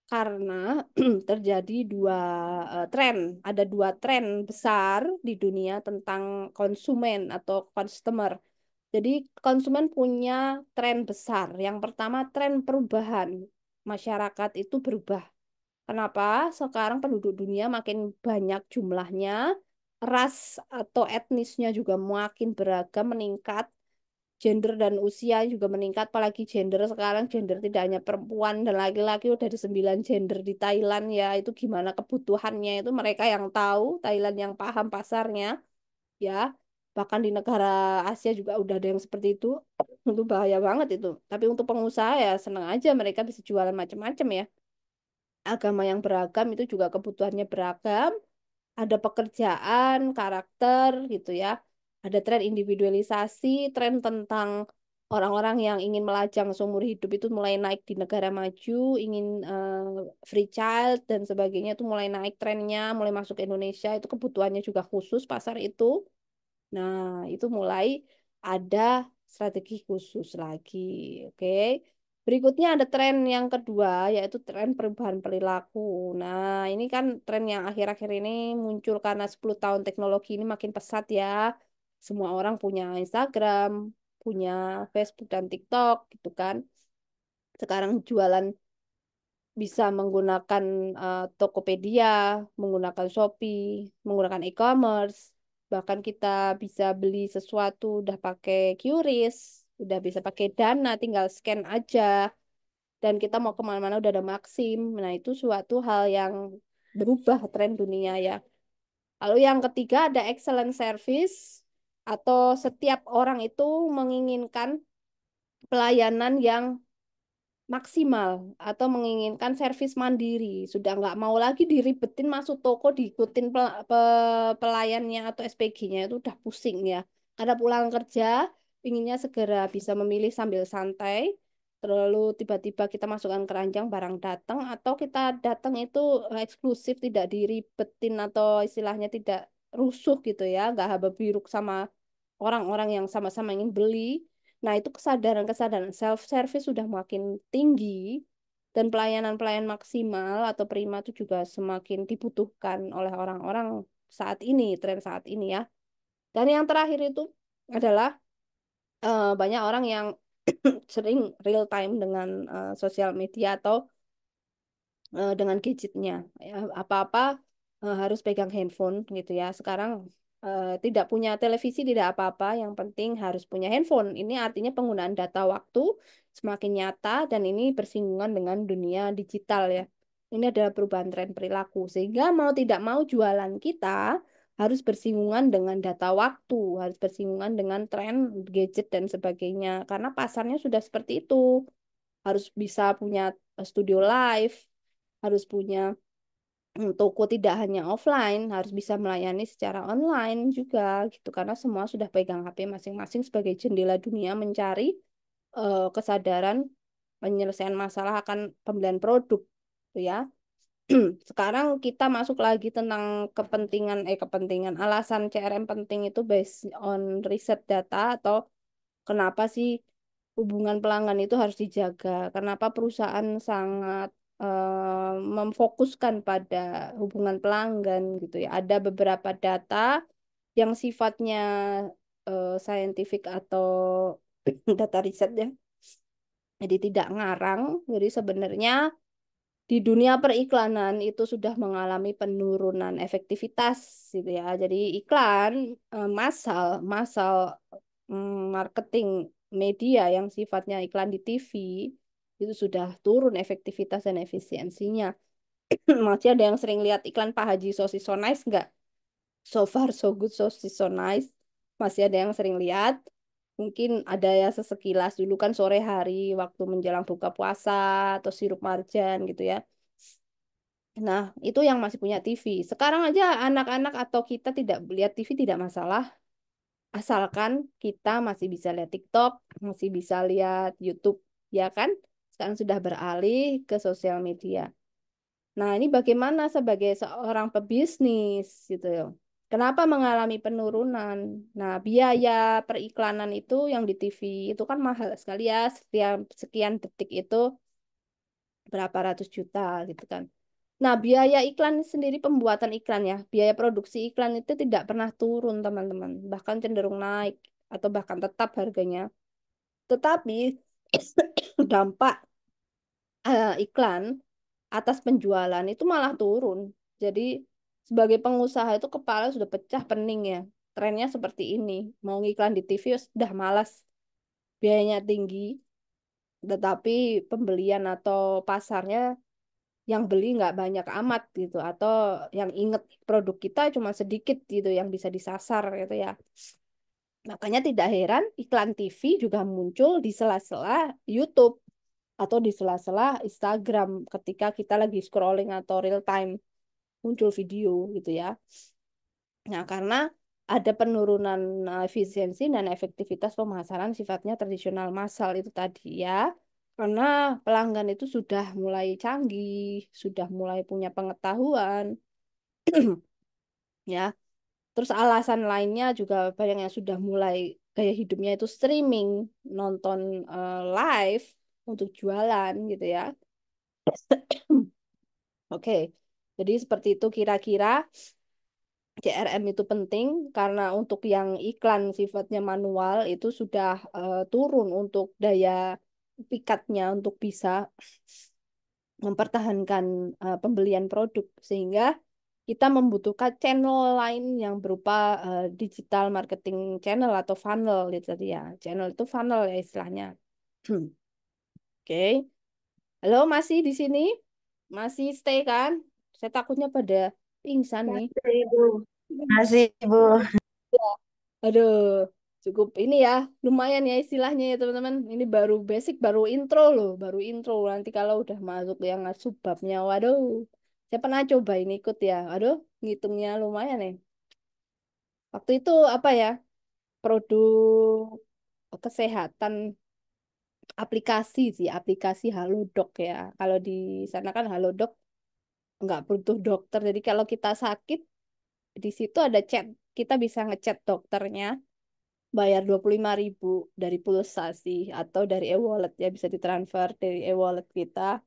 Karena terjadi tren, ada dua tren besar di dunia tentang konsumen atau customer. Jadi konsumen punya tren besar. Yang pertama tren perubahan. Masyarakat itu berubah. Kenapa? Sekarang penduduk dunia makin banyak jumlahnya, ras atau etnisnya juga makin beragam, meningkat, gender dan usia juga meningkat, apalagi gender sekarang gender tidak hanya perempuan dan laki-laki, udah ada 9 gender di Thailand ya, itu gimana kebutuhannya itu mereka yang tahu, Thailand yang paham pasarnya ya, bahkan di negara Asia juga udah ada yang seperti itu bahaya banget itu, tapi untuk pengusaha ya senang aja mereka bisa jualan macam-macam ya, agama yang beragam itu juga kebutuhannya beragam, ada pekerjaan, karakter gitu ya. Ada tren individualisasi, tren tentang orang-orang yang ingin melajang seumur hidup itu mulai naik di negara maju, ingin free child dan sebagainya itu mulai naik trennya, mulai masuk ke Indonesia, itu kebutuhannya juga khusus pasar itu. Nah, itu mulai ada strategi khusus lagi. Oke. Berikutnya ada tren yang kedua, yaitu tren perubahan perilaku. Nah, ini kan tren yang akhir-akhir ini muncul karena 10 tahun teknologi ini makin pesat ya. Semua orang punya Instagram, punya Facebook dan TikTok gitu kan. Sekarang jualan bisa menggunakan Tokopedia, menggunakan Shopee, menggunakan e-commerce. Bahkan kita bisa beli sesuatu udah pakai QRIS, udah bisa pakai Dana, tinggal scan aja. Dan kita mau kemana-mana udah ada Maxim. Nah, itu suatu hal yang berubah tren dunia ya. Lalu yang ketiga ada excellent service atau setiap orang itu menginginkan pelayanan yang maksimal atau menginginkan servis mandiri. Sudah nggak mau lagi diribetin masuk toko, diikutin pelayannya atau SPG-nya itu udah pusing ya. Karena pulang kerja, inginnya segera bisa memilih sambil santai. Terlalu tiba-tiba kita masukkan keranjang barang datang atau kita datang itu eksklusif, tidak diribetin atau istilahnya tidak rusuh gitu ya, nggak habak-biruk sama orang-orang yang sama-sama ingin beli. Nah, itu kesadaran-kesadaran self-service sudah makin tinggi dan pelayanan-pelayanan maksimal atau prima itu juga semakin dibutuhkan oleh orang-orang saat ini, tren saat ini ya. Dan yang terakhir itu adalah banyak orang yang sering real time dengan sosial media atau dengan gadgetnya. Ya, apa-apa harus pegang handphone gitu ya. Sekarang tidak punya televisi tidak apa-apa, yang penting harus punya handphone. Ini artinya penggunaan data waktu semakin nyata dan ini bersinggungan dengan dunia digital ya. Ini adalah perubahan tren perilaku. Sehingga mau tidak mau jualan kita harus bersinggungan dengan data waktu, harus bersinggungan dengan tren gadget dan sebagainya. Karena pasarnya sudah seperti itu. Harus bisa punya studio live, harus punya toko tidak hanya offline, harus bisa melayani secara online juga gitu karena semua sudah pegang HP masing-masing sebagai jendela dunia mencari kesadaran penyelesaian masalah akan pembelian produk gitu ya. Sekarang kita masuk lagi tentang kepentingan alasan CRM penting itu based on riset data atau kenapa sih hubungan pelanggan itu harus dijaga? Kenapa perusahaan sangat memfokuskan pada hubungan pelanggan gitu ya? Ada beberapa data yang sifatnya scientific atau data riset ya. Jadi tidak ngarang. Jadi sebenarnya di dunia periklanan itu sudah mengalami penurunan efektivitas gitu ya. Jadi iklan massal marketing media yang sifatnya iklan di TV itu sudah turun efektivitas dan efisiensinya. Masih ada yang sering lihat iklan Pak Haji sosis so nice nggak? So far so good sosis so nice. Masih ada yang sering lihat. Mungkin ada ya sesekilas dulu kan sore hari waktu menjelang buka puasa atau sirup marjan gitu ya. Nah, itu yang masih punya TV. Sekarang aja anak-anak atau kita tidak lihat TV tidak masalah, asalkan kita masih bisa lihat TikTok, masih bisa lihat YouTube, ya kan? Sekarang sudah beralih ke sosial media. Nah, ini bagaimana sebagai seorang pebisnis gitu ya. Kenapa mengalami penurunan? Nah, biaya periklanan itu yang di TV itu kan mahal sekali ya. Setiap sekian detik itu berapa ratus juta gitu kan. Nah, biaya iklan sendiri, pembuatan iklan ya, biaya produksi iklan itu tidak pernah turun, teman-teman. Bahkan cenderung naik atau bahkan tetap harganya. Tetapi dampak iklan atas penjualan itu malah turun. Jadi sebagai pengusaha itu kepala sudah pecah pening ya. Trennya seperti ini. Mau iklan di TV sudah malas, biayanya tinggi, tetapi pembelian atau pasarnya yang beli nggak banyak amat gitu. Atau yang inget produk kita cuma sedikit gitu yang bisa disasar gitu ya. Makanya tidak heran iklan TV juga muncul di sela-sela YouTube atau di sela-sela Instagram ketika kita lagi scrolling atau real time muncul video gitu ya. Nah, karena ada penurunan efisiensi dan efektivitas pemasaran sifatnya tradisional massal itu tadi ya. Karena pelanggan itu sudah mulai canggih, sudah mulai punya pengetahuan ya. Terus alasan lainnya juga banyak yang sudah mulai gaya hidupnya itu streaming, nonton live untuk jualan gitu ya. Oke, jadi seperti itu kira-kira CRM itu penting karena untuk yang iklan sifatnya manual itu sudah turun untuk daya pikatnya untuk bisa mempertahankan pembelian produk sehingga kita membutuhkan channel lain yang berupa digital marketing channel atau funnel itu tadi ya. Channel itu funnel ya istilahnya. Oke. Halo, masih di sini? Masih stay kan? Saya takutnya pada pingsan nih. Masih, Ibu. Masih, Ibu. Ya. Aduh, cukup ini ya, lumayan ya istilahnya ya teman-teman. Ini baru basic, baru intro loh, baru intro. Nanti kalau udah masuk yang subbabnya, waduh, saya pernah coba ini ikut ya. Aduh, ngitungnya lumayan ya. Waktu itu apa ya, produk kesehatan aplikasi sih, aplikasi Halodoc ya. Kalau di sana kan Halodoc nggak butuh dokter. Jadi kalau kita sakit, di situ ada chat. Kita bisa ngechat dokternya bayar 25.000 dari pulsa sih atau dari e-wallet ya bisa ditransfer dari e-wallet kita.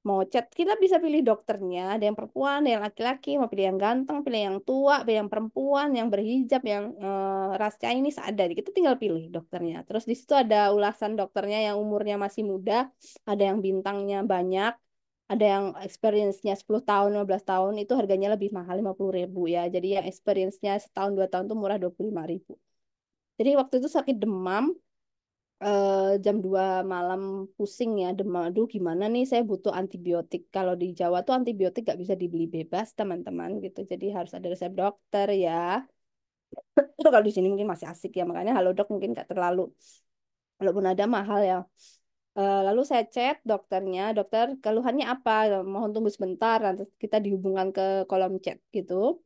Mau chat kita bisa pilih dokternya, ada yang perempuan, ada yang laki-laki, mau pilih yang ganteng, pilih yang tua, pilih yang perempuan, yang berhijab, yang ras Chinese ada. Kita tinggal pilih dokternya. Terus di situ ada ulasan dokternya yang umurnya masih muda, ada yang bintangnya banyak, ada yang experience-nya 10 tahun, 15 tahun, itu harganya lebih mahal 50.000 ya. Jadi yang experience-nya setahun 2 tahun tuh murah 25.000. Jadi waktu itu sakit demam, jam 2 malam pusing ya, demam. Aduh, gimana nih saya butuh antibiotik. Kalau di Jawa tuh antibiotik gak bisa dibeli bebas, teman-teman gitu. Jadi harus ada resep dokter ya. Kalau di sini mungkin masih asik ya, makanya Halodoc mungkin gak terlalu. Walaupun ada mahal ya. Lalu saya chat dokternya, dokter keluhannya apa? Mohon tunggu sebentar, nanti kita dihubungkan ke kolom chat gitu.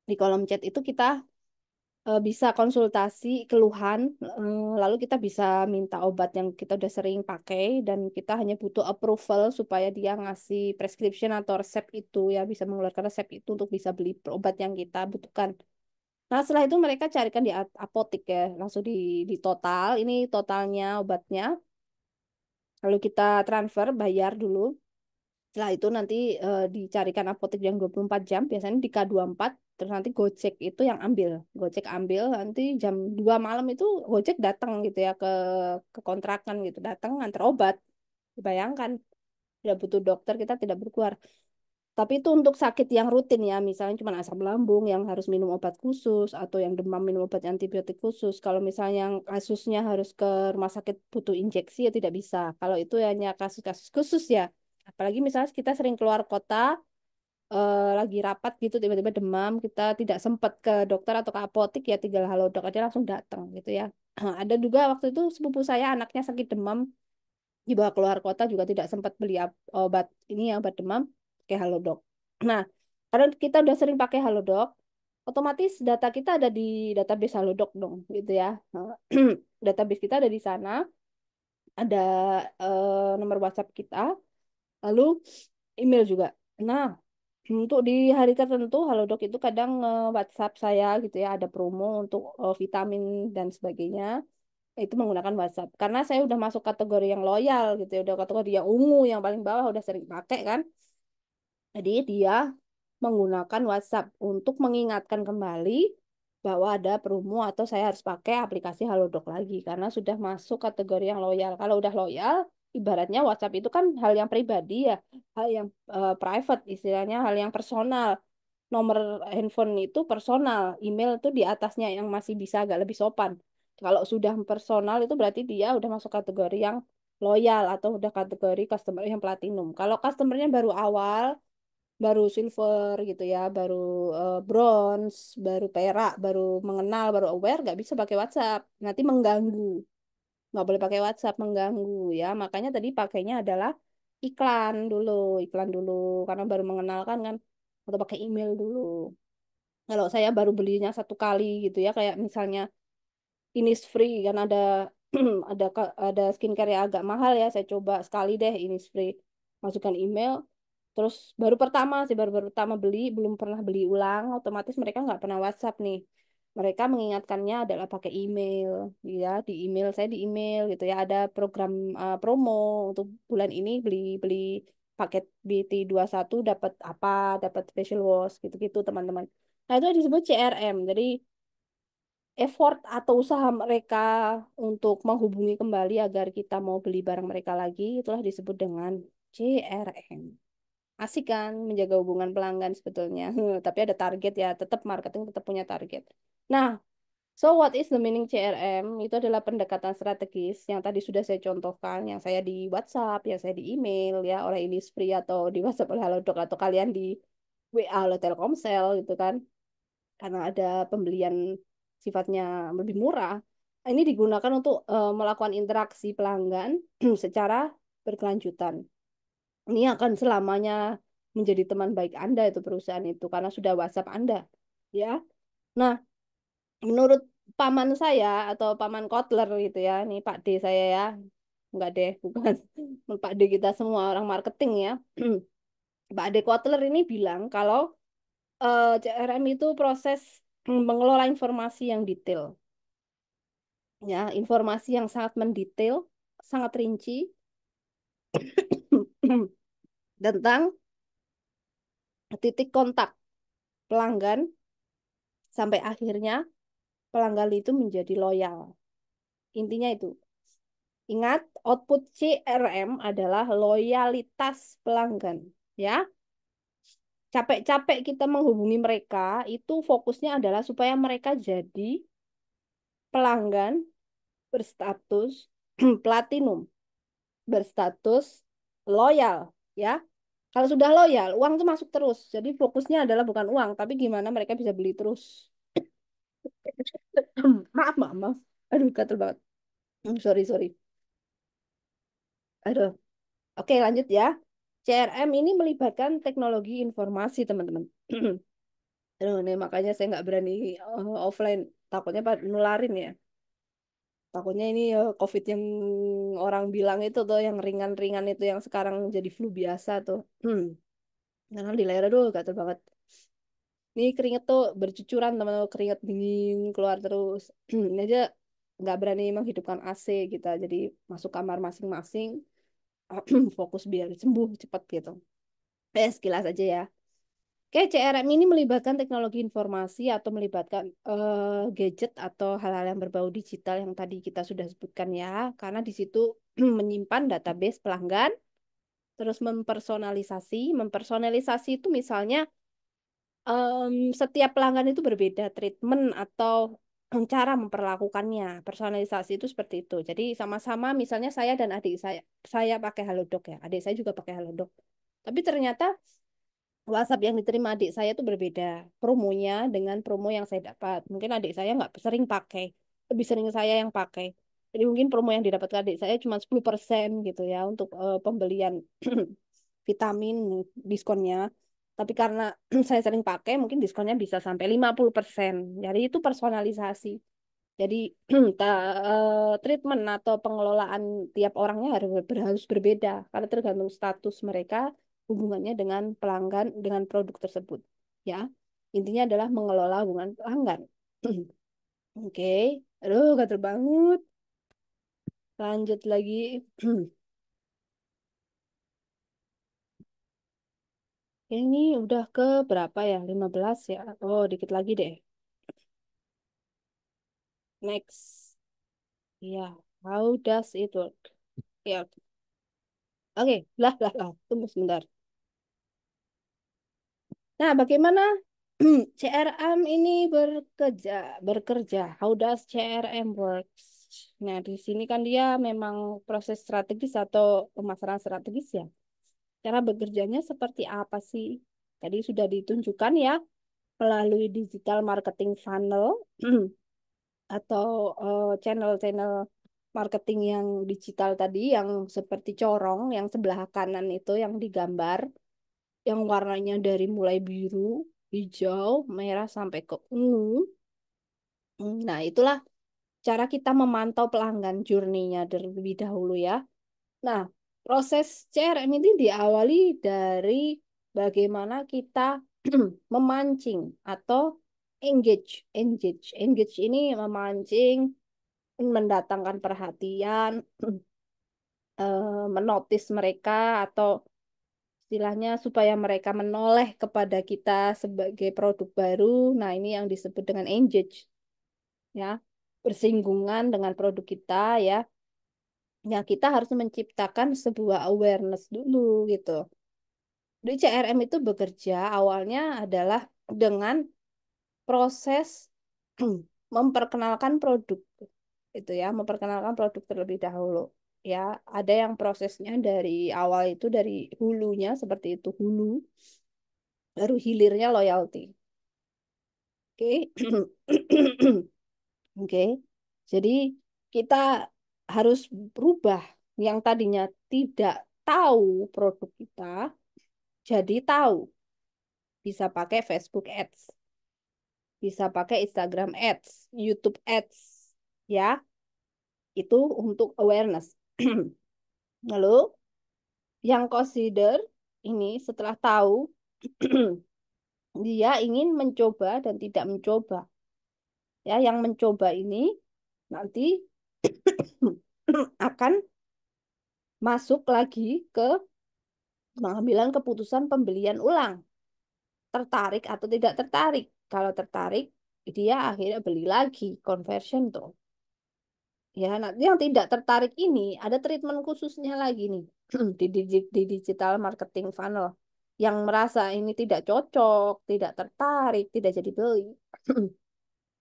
Di kolom chat itu kita bisa konsultasi keluhan, lalu kita bisa minta obat yang kita udah sering pakai dan kita hanya butuh approval supaya dia ngasih prescription atau resep itu ya bisa mengeluarkan resep itu untuk bisa beli obat yang kita butuhkan. Nah, setelah itu mereka carikan di apotek ya, langsung di total, ini totalnya obatnya. Lalu kita transfer, bayar dulu. Setelah itu nanti dicarikan apotek yang 24 jam, biasanya di K24, terus nanti Gojek itu yang ambil. Gojek ambil, nanti jam 2 malam itu Gojek datang gitu ya ke kontrakan gitu, datang nganter obat. Bayangkan, tidak butuh dokter, kita tidak berkeluar. Tapi itu untuk sakit yang rutin ya, misalnya cuma asam lambung yang harus minum obat khusus, atau yang demam minum obat antibiotik khusus. Kalau misalnya yang kasusnya harus ke rumah sakit butuh injeksi ya tidak bisa. Kalau itu hanya kasus-kasus khusus ya. Apalagi misalnya kita sering keluar kota, lagi rapat gitu, tiba-tiba demam, kita tidak sempat ke dokter atau ke apotek ya tinggal halodoc aja langsung datang gitu ya. Ada juga waktu itu sepupu saya anaknya sakit demam, dibawa keluar kota juga tidak sempat beli obat ini ya, obat demam, pakai Halodoc. Nah, karena kita udah sering pakai Halodoc, otomatis data kita ada di database Halodoc dong, gitu ya. Nah, database kita ada di sana, ada nomor WhatsApp kita, lalu email juga. Nah, Untuk di hari tertentu, Halodoc itu kadang WhatsApp saya gitu ya, ada promo untuk vitamin dan sebagainya. Itu menggunakan WhatsApp. Karena saya udah masuk kategori yang loyal gitu ya, udah kategori yang ungu, yang paling bawah udah sering pakai kan. Jadi dia menggunakan WhatsApp untuk mengingatkan kembali bahwa ada promo atau saya harus pakai aplikasi Halodoc lagi karena sudah masuk kategori yang loyal. Kalau udah loyal, ibaratnya WhatsApp itu kan hal yang pribadi ya, hal yang private istilahnya, hal yang personal. Nomor handphone itu personal, email itu di atasnya yang masih bisa agak lebih sopan. Kalau sudah personal itu berarti dia udah masuk kategori yang loyal atau udah kategori customer yang platinum. Kalau customernya baru awal, baru silver gitu ya, baru bronze, baru perak, baru mengenal, baru aware, nggak bisa pakai WhatsApp. Nanti mengganggu. Nggak boleh pakai WhatsApp, mengganggu ya. Makanya tadi pakainya adalah iklan dulu, iklan dulu. Karena baru mengenalkan kan, atau pakai email dulu. Kalau saya baru belinya satu kali gitu ya, kayak misalnya Innisfree kan ada ada skincare yang agak mahal ya. Saya coba sekali deh Innisfree, masukkan email. Terus baru pertama beli, belum pernah beli ulang. Otomatis mereka nggak pernah WhatsApp nih. Mereka mengingatkannya adalah pakai email, ya di email saya di email gitu ya. Ada program promo untuk bulan ini beli beli paket BT21 dapat apa, dapat facial wash gitu-gitu teman-teman. Nah itu disebut CRM. Jadi effort atau usaha mereka untuk menghubungi kembali agar kita mau beli barang mereka lagi, itulah disebut dengan CRM. Asik kan menjaga hubungan pelanggan sebetulnya. Tapi ada target ya, tetap marketing tetap punya target. Nah, so what is the meaning CRM? Itu adalah pendekatan strategis yang tadi sudah saya contohkan, yang saya di WhatsApp, yang saya di email ya oleh Innisfree atau di WhatsApp oleh Halodoc atau kalian di WA oleh Telkomsel gitu kan. Karena ada pembelian sifatnya lebih murah. Ini digunakan untuk melakukan interaksi pelanggan secara berkelanjutan. Ini akan selamanya menjadi teman baik Anda itu perusahaan itu karena sudah WhatsApp Anda, ya. Nah, menurut paman saya atau paman Kotler gitu ya, ini Pak D saya ya, enggak deh, bukan Pak D kita semua orang marketing ya. Pak D Kotler ini bilang kalau CRM itu proses mengelola informasi yang detail, ya, informasi yang sangat mendetail, sangat rinci tentang titik kontak pelanggan sampai akhirnya pelanggan itu menjadi loyal. Intinya itu. Ingat, output CRM adalah loyalitas pelanggan. Ya, capek-capek kita menghubungi mereka, itu fokusnya adalah supaya mereka jadi pelanggan berstatus platinum, berstatus loyal. Ya, kalau sudah loyal, uang itu masuk terus. Jadi fokusnya adalah bukan uang, tapi gimana mereka bisa beli terus. Maaf, maaf, maaf. Aduh, gatel banget. Sorry, sorry. Aduh. Oke, lanjut ya. CRM ini melibatkan teknologi informasi, teman-teman. Aduh, nih makanya saya nggak berani offline. Takutnya nularin ya. Takutnya ini COVID yang orang bilang itu tuh, yang ringan-ringan itu, yang sekarang jadi flu biasa tuh. Karena di leher, aduh, gatel banget. Ini keringet tuh bercucuran, teman-teman. Keringet dingin, keluar terus. Ini aja nggak berani menghidupkan AC kita. Jadi masuk kamar masing-masing, fokus biar sembuh cepat gitu. Sekilas aja ya. Oke, CRM ini melibatkan teknologi informasi atau melibatkan gadget atau hal-hal yang berbau digital yang tadi kita sudah sebutkan ya, karena di situ menyimpan database pelanggan, terus mempersonalisasi itu misalnya setiap pelanggan itu berbeda treatment atau cara memperlakukannya. Personalisasi itu seperti itu. Jadi sama-sama misalnya saya dan adik saya pakai Halodoc ya, adik saya juga pakai Halodoc. Tapi ternyata WhatsApp yang diterima adik saya itu berbeda promonya dengan promo yang saya dapat. Mungkin adik saya nggak sering pakai, lebih sering saya yang pakai. Jadi mungkin promo yang didapat adik saya cuma 10% gitu ya untuk pembelian vitamin diskonnya. Tapi karena saya sering pakai, mungkin diskonnya bisa sampai 50%. Jadi itu personalisasi. Jadi treatment atau pengelolaan tiap orangnya harus berbeda karena tergantung status mereka hubungannya dengan pelanggan dengan produk tersebut. Ya, intinya adalah mengelola hubungan pelanggan. Oke, aduh, gatel banget. Lanjut lagi. Ini udah ke berapa ya? 15 ya? Oh, dikit lagi deh. Next. Ya, how does it work? Ya, oke. Lah. Tunggu sebentar. Nah, bagaimana CRM ini bekerja? How does CRM works? Nah, di sini kan dia memang proses strategis atau pemasaran strategis ya. Cara bekerjanya seperti apa sih? Tadi sudah ditunjukkan ya melalui digital marketing funnel atau channel-channel marketing yang digital tadi yang seperti corong yang sebelah kanan itu yang digambar yang warnanya dari mulai biru, hijau, merah sampai ke ungu. Nah, itulah cara kita memantau pelanggan journey-nya terlebih dahulu ya. Nah, proses CRM ini diawali dari bagaimana kita memancing atau engage ini memancing, mendatangkan perhatian, menotis mereka atau istilahnya supaya mereka menoleh kepada kita sebagai produk baru. Nah, ini yang disebut dengan engage ya. Bersinggungan dengan produk kita ya. Ya, kita harus menciptakan sebuah awareness dulu gitu. Jadi CRM itu bekerja awalnya adalah dengan proses memperkenalkan produk itu ya, memperkenalkan produk terlebih dahulu. Ya, ada yang prosesnya dari awal itu dari hulunya seperti itu hulu, baru hilirnya loyalty. Oke. Oke. Jadi kita harus berubah yang tadinya tidak tahu produk kita jadi tahu. Bisa pakai Facebook Ads, bisa pakai Instagram Ads, YouTube Ads, ya. Itu untuk awareness. Lalu yang consider ini setelah tahu dia ingin mencoba dan tidak mencoba. Ya, yang mencoba ini nanti akan masuk lagi ke pengambilan keputusan pembelian ulang. Tertarik atau tidak tertarik. Kalau tertarik, dia akhirnya beli lagi, conversion tuh. Ya, nanti yang tidak tertarik ini ada treatment khususnya lagi nih di digital marketing funnel. Yang merasa ini tidak cocok, tidak tertarik, tidak jadi beli.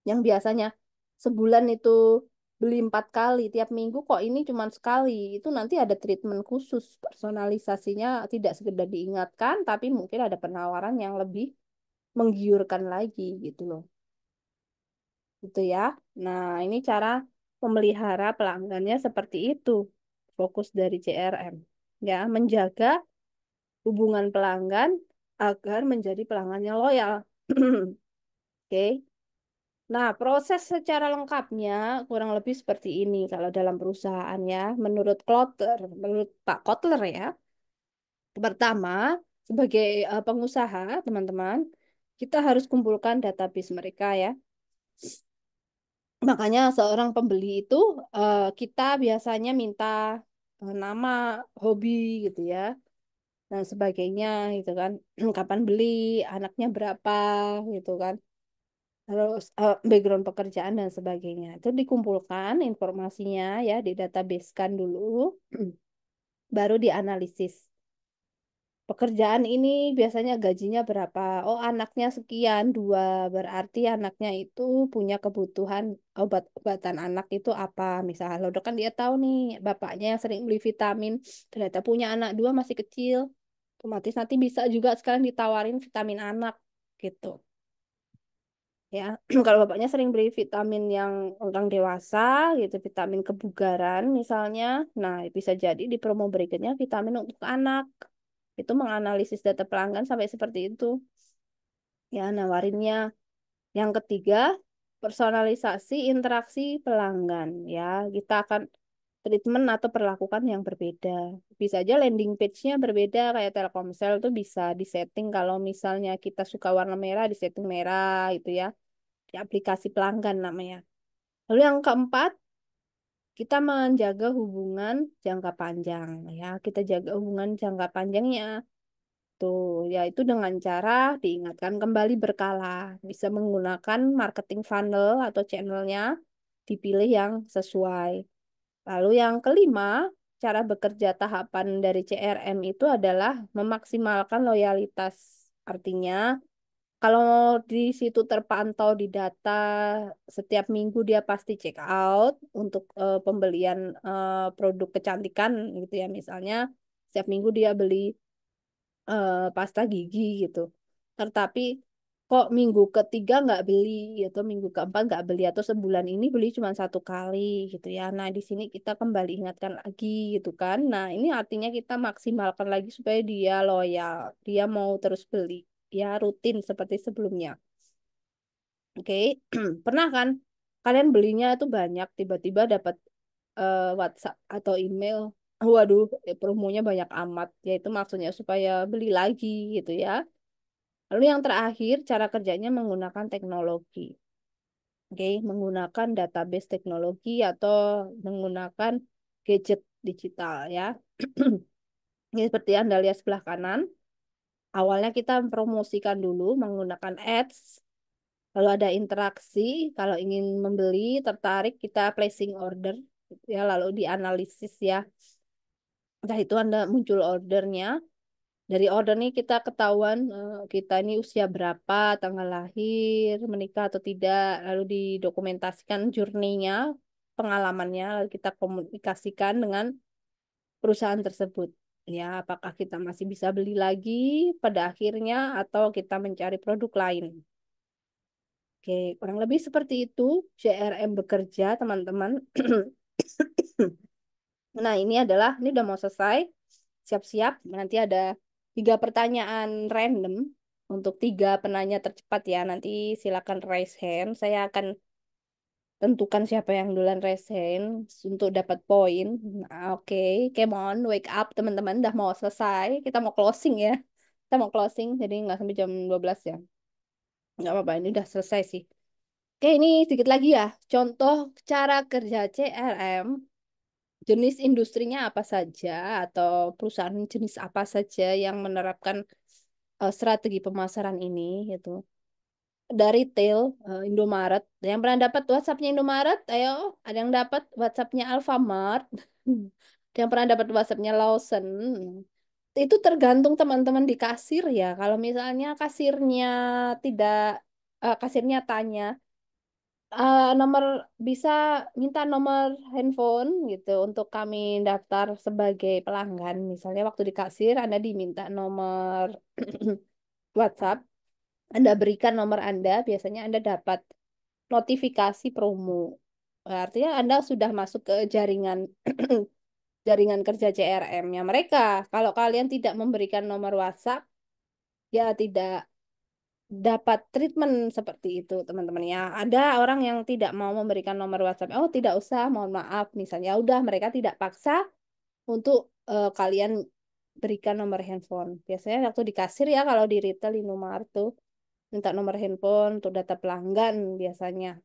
Yang biasanya sebulan itu beli 4 kali, tiap minggu kok ini cuma sekali. Itu nanti ada treatment khusus, personalisasinya tidak sekedar diingatkan, tapi mungkin ada penawaran yang lebih menggiurkan lagi gitu loh. Gitu ya. Nah, ini cara memelihara pelanggannya seperti itu. Fokus dari CRM. Ya, menjaga hubungan pelanggan agar menjadi pelanggan yang loyal. Oke. Nah, proses secara lengkapnya kurang lebih seperti ini kalau dalam perusahaan ya. Menurut Pak Kotler ya. Pertama, sebagai pengusaha, teman-teman, kita harus kumpulkan database mereka ya. Makanya seorang pembeli itu kita biasanya minta nama, hobi gitu ya, dan sebagainya gitu kan. Kapan beli, anaknya berapa gitu kan. Terus background pekerjaan dan sebagainya. Itu dikumpulkan informasinya ya, didatabasekan dulu, baru dianalisis. Pekerjaan ini biasanya gajinya berapa? Oh, anaknya sekian, dua. Berarti anaknya itu punya kebutuhan obat-obatan anak itu apa? Misalnya, udah kan dia tahu nih, bapaknya yang sering beli vitamin, ternyata punya anak dua masih kecil. Otomatis nanti bisa juga sekarang ditawarin vitamin anak gitu. Ya, kalau bapaknya sering beli vitamin yang orang dewasa gitu, vitamin kebugaran misalnya, nah bisa jadi di promo berikutnya vitamin untuk anak. Itu menganalisis data pelanggan sampai seperti itu. Ya, nawarinnya. Yang ketiga, personalisasi interaksi pelanggan. Ya, kita akan treatment atau perlakukan yang berbeda. Bisa aja landing page-nya berbeda kayak Telkomsel tuh bisa disetting kalau misalnya kita suka warna merah disetting merah gitu ya. Di aplikasi pelanggan namanya. Lalu yang keempat, kita menjaga hubungan jangka panjang ya. Kita jaga hubungan jangka panjangnya tuh yaitu dengan cara diingatkan kembali berkala. Bisa menggunakan marketing funnel atau channelnya dipilih yang sesuai. Lalu yang kelima, cara bekerja tahapan dari CRM itu adalah memaksimalkan loyalitas. Artinya, kalau di situ terpantau di data setiap minggu dia pasti check out untuk pembelian produk kecantikan gitu ya. Misalnya, setiap minggu dia beli pasta gigi gitu. Tetapi kok minggu ketiga nggak beli gitu, minggu keempat nggak beli atau sebulan ini beli cuma satu kali gitu ya. Nah di sini kita kembali ingatkan lagi gitu kan. Nah ini artinya kita maksimalkan lagi supaya dia loyal, dia mau terus beli, ya rutin seperti sebelumnya. Oke, pernah kan kalian belinya itu banyak, tiba-tiba dapat WhatsApp atau email. Waduh, promonya banyak amat. Ya itu maksudnya supaya beli lagi gitu ya. Lalu yang terakhir, cara kerjanya menggunakan teknologi. Oke, menggunakan database teknologi atau menggunakan gadget digital ya. Ini seperti Anda lihat sebelah kanan. Awalnya kita promosikan dulu menggunakan ads. Lalu ada interaksi. Kalau ingin membeli, tertarik, kita placing order. Ya, lalu dianalisis ya. Entah itu Anda muncul ordernya. Dari order nih kita ketahuan kita ini usia berapa, tanggal lahir, menikah atau tidak, lalu didokumentasikan journey-nya, pengalamannya, lalu kita komunikasikan dengan perusahaan tersebut. Ya, apakah kita masih bisa beli lagi pada akhirnya atau kita mencari produk lain. Oke, kurang lebih seperti itu CRM bekerja, teman-teman. Nah, ini udah mau selesai. Siap-siap. Nanti ada 3 pertanyaan random untuk 3 penanya tercepat ya. Nanti silakan raise hand. Saya akan tentukan siapa yang duluan raise hand untuk dapat poin. Nah, oke, come on, wake up teman-teman. Udah mau selesai. Kita mau closing ya. Kita mau closing, jadi nggak sampai jam 12 ya. Nggak apa-apa, ini udah selesai sih. Oke, ini sedikit lagi ya. Contoh cara kerja CRM. Jenis industrinya apa saja atau perusahaan jenis apa saja yang menerapkan strategi pemasaran ini gitu. Dari retail Indomaret. Yang pernah dapat WhatsApp-nya Indomaret? Ayo, ada yang dapat WhatsApp-nya Alfamart? Ada yang pernah dapat WhatsApp-nya Lawson? Itu tergantung teman-teman di kasir ya. Kalau misalnya kasirnya tidak kasirnya tanya nomor bisa minta nomor handphone gitu untuk kami daftar sebagai pelanggan. Misalnya waktu di kasir Anda diminta nomor WhatsApp, Anda berikan nomor Anda, biasanya Anda dapat notifikasi promo. Artinya Anda sudah masuk ke jaringan jaringan kerja CRM-nya mereka. Kalau kalian tidak memberikan nomor WhatsApp, ya tidak dapat treatment seperti itu, teman-teman ya. Ada orang yang tidak mau memberikan nomor WhatsApp. Oh, tidak usah, mohon maaf. Misalnya, udah mereka tidak paksa untuk kalian berikan nomor handphone. Biasanya waktu di kasir ya, kalau di retail Indomaret tuh minta nomor handphone untuk data pelanggan biasanya.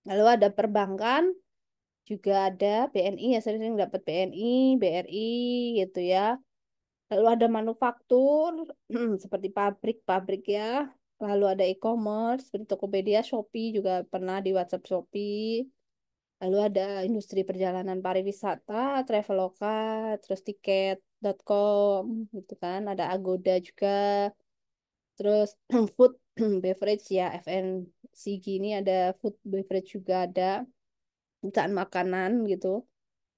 Lalu ada perbankan, juga ada BNI ya sering dapat BNI, BRI gitu ya. Lalu ada manufaktur seperti pabrik-pabrik ya. Lalu ada e-commerce seperti Tokopedia, Shopee juga pernah di WhatsApp Shopee. Lalu ada industri perjalanan pariwisata, Traveloka, terus tiket.com gitu kan. Ada Agoda juga. Terus food beverage ya, FNCG ini ada food beverage juga ada perusahaan makanan gitu.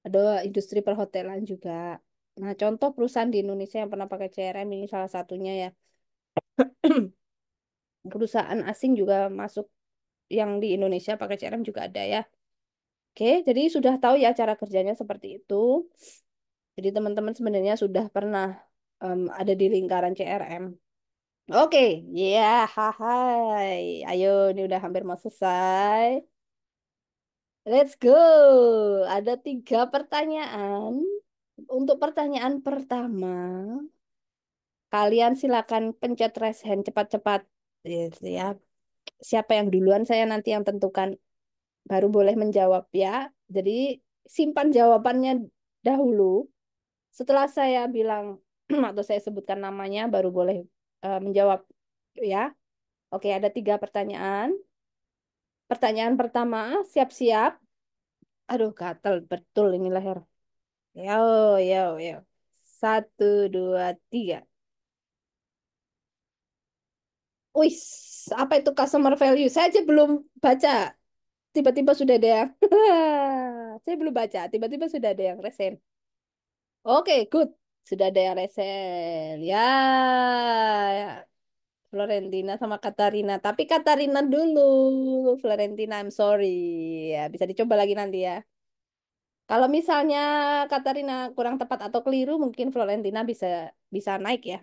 Ada industri perhotelan juga. Nah, contoh perusahaan di Indonesia yang pernah pakai CRM ini salah satunya ya. Perusahaan asing juga masuk yang di Indonesia pakai CRM juga ada ya. Oke, jadi sudah tahu ya cara kerjanya seperti itu. Jadi teman-teman sebenarnya sudah pernah ada di lingkaran CRM. Oke, ya, hai. Ayo, ini udah hampir mau selesai. Let's go. Ada 3 pertanyaan. Untuk pertanyaan pertama, kalian silakan pencet raise hand cepat-cepat. Yes, ya. Siapa yang duluan, saya nanti yang tentukan. Baru boleh menjawab ya. Jadi simpan jawabannya dahulu. Setelah saya bilang atau saya sebutkan namanya, baru boleh menjawab ya. Oke, ada 3 pertanyaan. Pertanyaan pertama, siap-siap. Aduh, gatel betul ini leher. Yo, yo, yo. 1, 2, 3. Wih, apa itu customer value? Saya aja belum baca. Tiba-tiba sudah ada yang... Saya belum baca. Tiba-tiba sudah ada yang resen. Oke, good. Sudah ada yang resen. Ya, ya. Florentina sama Katarina. Tapi Katarina dulu. Florentina, I'm sorry. Ya, bisa dicoba lagi nanti ya. Kalau misalnya Katarina kurang tepat atau keliru, mungkin Florentina bisa bisa naik ya.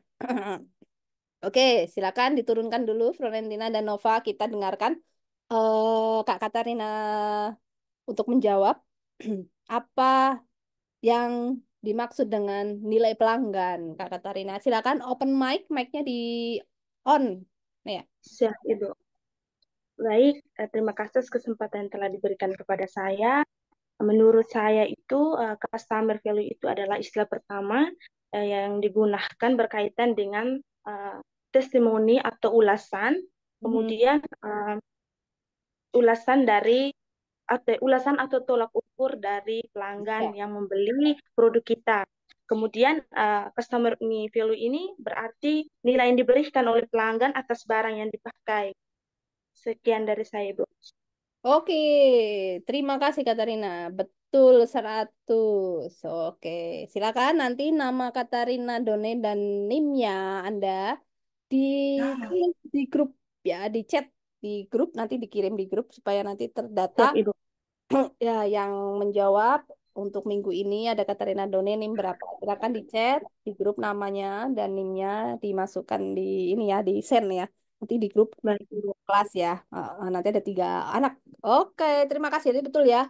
Oke, silakan diturunkan dulu Florentina dan Nova. Kita dengarkan Kak Katarina untuk menjawab apa yang dimaksud dengan nilai pelanggan, Kak Katarina. Silakan open mic, mic-nya di on. Ya. Siap, Ibu. Baik, terima kasih atas kesempatan yang telah diberikan kepada saya. Menurut saya itu customer value itu adalah istilah pertama yang digunakan berkaitan dengan eh, testimoni atau ulasan, Mhm. kemudian ulasan dari atau ulasan atau tolak ukur dari pelanggan Ya. yang membeli produk kita. Kemudian customer value ini berarti nilai yang diberikan oleh pelanggan atas barang yang dipakai. Sekian dari saya, Bu. Oke, terima kasih Katarina. Betul 100. Oke, silakan nanti nama Katarina Done dan NIM-nya Anda ditulis di grup ya, di chat di grup, nanti dikirim di grup supaya nanti terdata. Siap, Ibu. Ya, yang menjawab untuk minggu ini ada Katarina Done, NIM berapa? Silakan di chat di grup namanya dan NIM-nya dimasukkan di ini ya, di send ya. Nanti di grup Baik, Ibu. kelas ya. Nanti ada 3 anak. Oke, terima kasih. Jadi betul ya.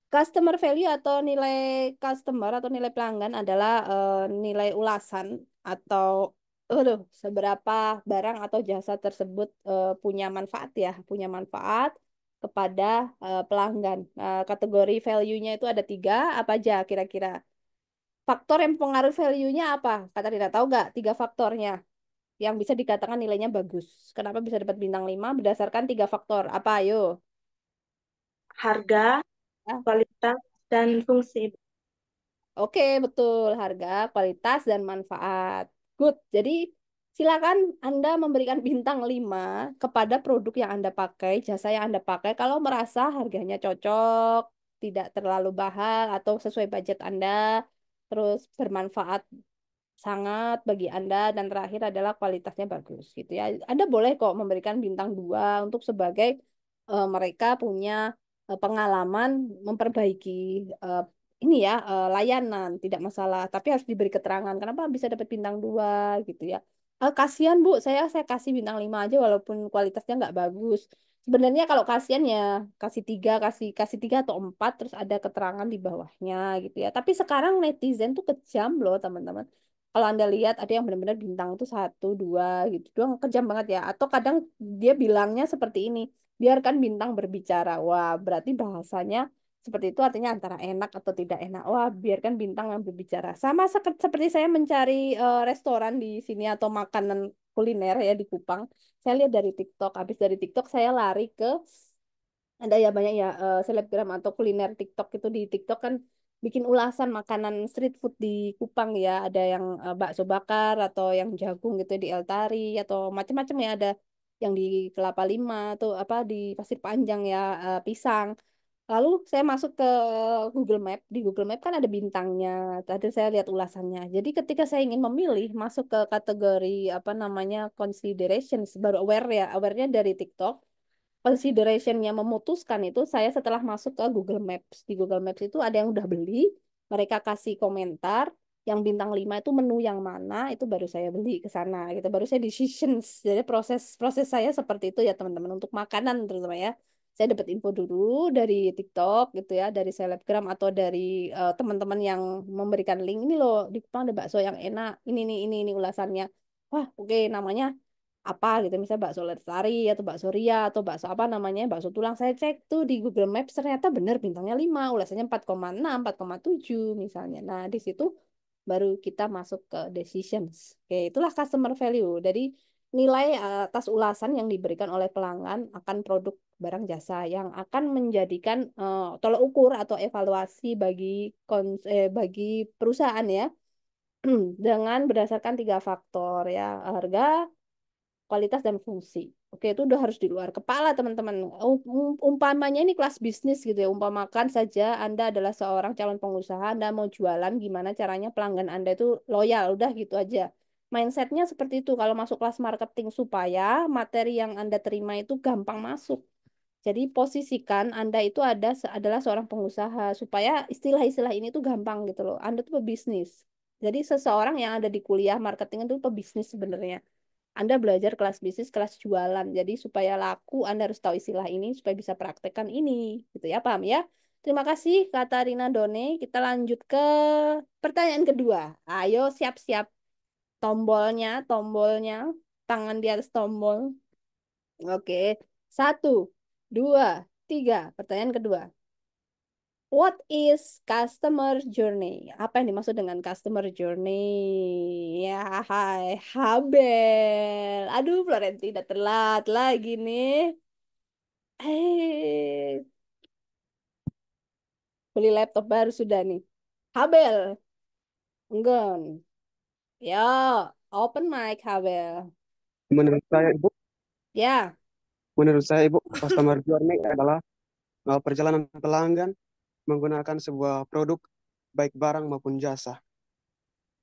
Customer value atau nilai customer atau nilai pelanggan adalah nilai ulasan atau seberapa barang atau jasa tersebut punya manfaat ya, punya manfaat kepada pelanggan. Kategori value-nya itu ada 3, apa aja kira-kira? Faktor yang mempengaruhi value-nya apa? Kata tidak tahu nggak? 3 faktornya yang bisa dikatakan nilainya bagus. Kenapa bisa dapat bintang 5? Berdasarkan 3 faktor. Apa, ayo? Harga, Ya. kualitas, dan fungsi. Oke, betul. Harga, kualitas, dan manfaat. Good. Jadi, silakan Anda memberikan bintang 5 kepada produk yang Anda pakai, jasa yang Anda pakai, kalau merasa harganya cocok, tidak terlalu mahal, atau sesuai budget Anda, terus bermanfaat sangat bagi Anda, dan terakhir adalah kualitasnya bagus gitu ya. Anda boleh kok memberikan bintang 2 untuk sebagai mereka punya pengalaman memperbaiki eh, ini ya layanan, tidak masalah, tapi harus diberi keterangan kenapa bisa dapat bintang 2 gitu ya. Kasihan Bu, saya kasih bintang 5 aja walaupun kualitasnya nggak bagus. Sebenarnya kalau kasihan ya kasih 3, kasih kasih 3 atau 4, terus ada keterangan di bawahnya gitu ya. Tapi sekarang netizen tuh kejam loh teman-teman. Kalau Anda lihat ada yang benar-benar bintang itu 1, 2 gitu doang, kejam banget ya. Atau kadang dia bilangnya seperti ini, biarkan bintang berbicara. Wah, berarti bahasanya seperti itu artinya antara enak atau tidak enak. Wah, biarkan bintang yang berbicara. Sama seperti saya mencari restoran di sini atau makanan kuliner ya di Kupang. Saya lihat dari TikTok. Habis dari TikTok saya lari ke ada ya banyak ya selebgram atau kuliner TikTok itu di TikTok kan bikin ulasan makanan street food di Kupang ya. Ada yang bakso bakar atau yang jagung gitu di El Tari atau macam-macam ya ada yang di Kelapa Lima atau apa di Pasir Panjang ya pisang. Lalu saya masuk ke Google Map. Di Google Map kan ada bintangnya. Tadi saya lihat ulasannya. Jadi ketika saya ingin memilih masuk ke kategori apa namanya considerations baru aware ya, awarenya dari TikTok consideration-nya memutuskan itu saya setelah masuk ke Google Maps. Di Google Maps itu ada yang udah beli, mereka kasih komentar, yang bintang 5 itu menu yang mana, itu baru saya beli ke sana gitu. Baru saya decisions. Jadi proses proses saya seperti itu ya teman-teman untuk makanan terutama ya. Saya dapat info dulu dari TikTok gitu ya, dari selebgram atau dari teman-teman yang memberikan link ini loh di Kupang ada bakso yang enak. Ini ulasannya. Wah, oke namanya apa gitu misalnya bakso Lestari atau bakso Ria atau bakso apa namanya bakso tulang saya cek tuh di Google Maps ternyata benar bintangnya 5 ulasannya 4,6 4,7 misalnya nah di situ baru kita masuk ke decisions oke itulah customer value dari nilai atas ulasan yang diberikan oleh pelanggan akan produk barang jasa yang akan menjadikan tolok ukur atau evaluasi bagi perusahaan ya dengan berdasarkan 3 faktor ya harga kualitas dan fungsi. Oke, itu udah harus di luar kepala, teman-teman. Umpamanya ini kelas bisnis gitu ya. Umpamakan saja Anda adalah seorang calon pengusaha, Anda mau jualan, gimana caranya pelanggan Anda itu loyal, udah gitu aja. Mindsetnya seperti itu kalau masuk kelas marketing supaya materi yang Anda terima itu gampang masuk. Jadi posisikan Anda itu adalah seorang pengusaha supaya istilah-istilah ini tuh gampang gitu loh. Anda tuh pebisnis. Jadi seseorang yang ada di kuliah marketing itu pebisnis sebenarnya. Anda belajar kelas bisnis, kelas jualan. Jadi supaya laku, Anda harus tahu istilah ini supaya bisa praktekkan ini. Gitu ya, paham ya? Terima kasih, Katarina Done. Kita lanjut ke pertanyaan kedua. Ayo siap-siap tombolnya, tangan di atas tombol. Oke, 1, 2, 3. Pertanyaan kedua. What is customer journey? Apa yang dimaksud dengan customer journey? Ya, hai, Habel. Aduh, Florenti udah telat lagi nih. Eh, beli laptop baru sudah nih. Habel, Enggon. Yo, open mic, Habel. Menurut saya, Ibu, Ya, customer journey adalah perjalanan pelanggan menggunakan sebuah produk, baik barang maupun jasa.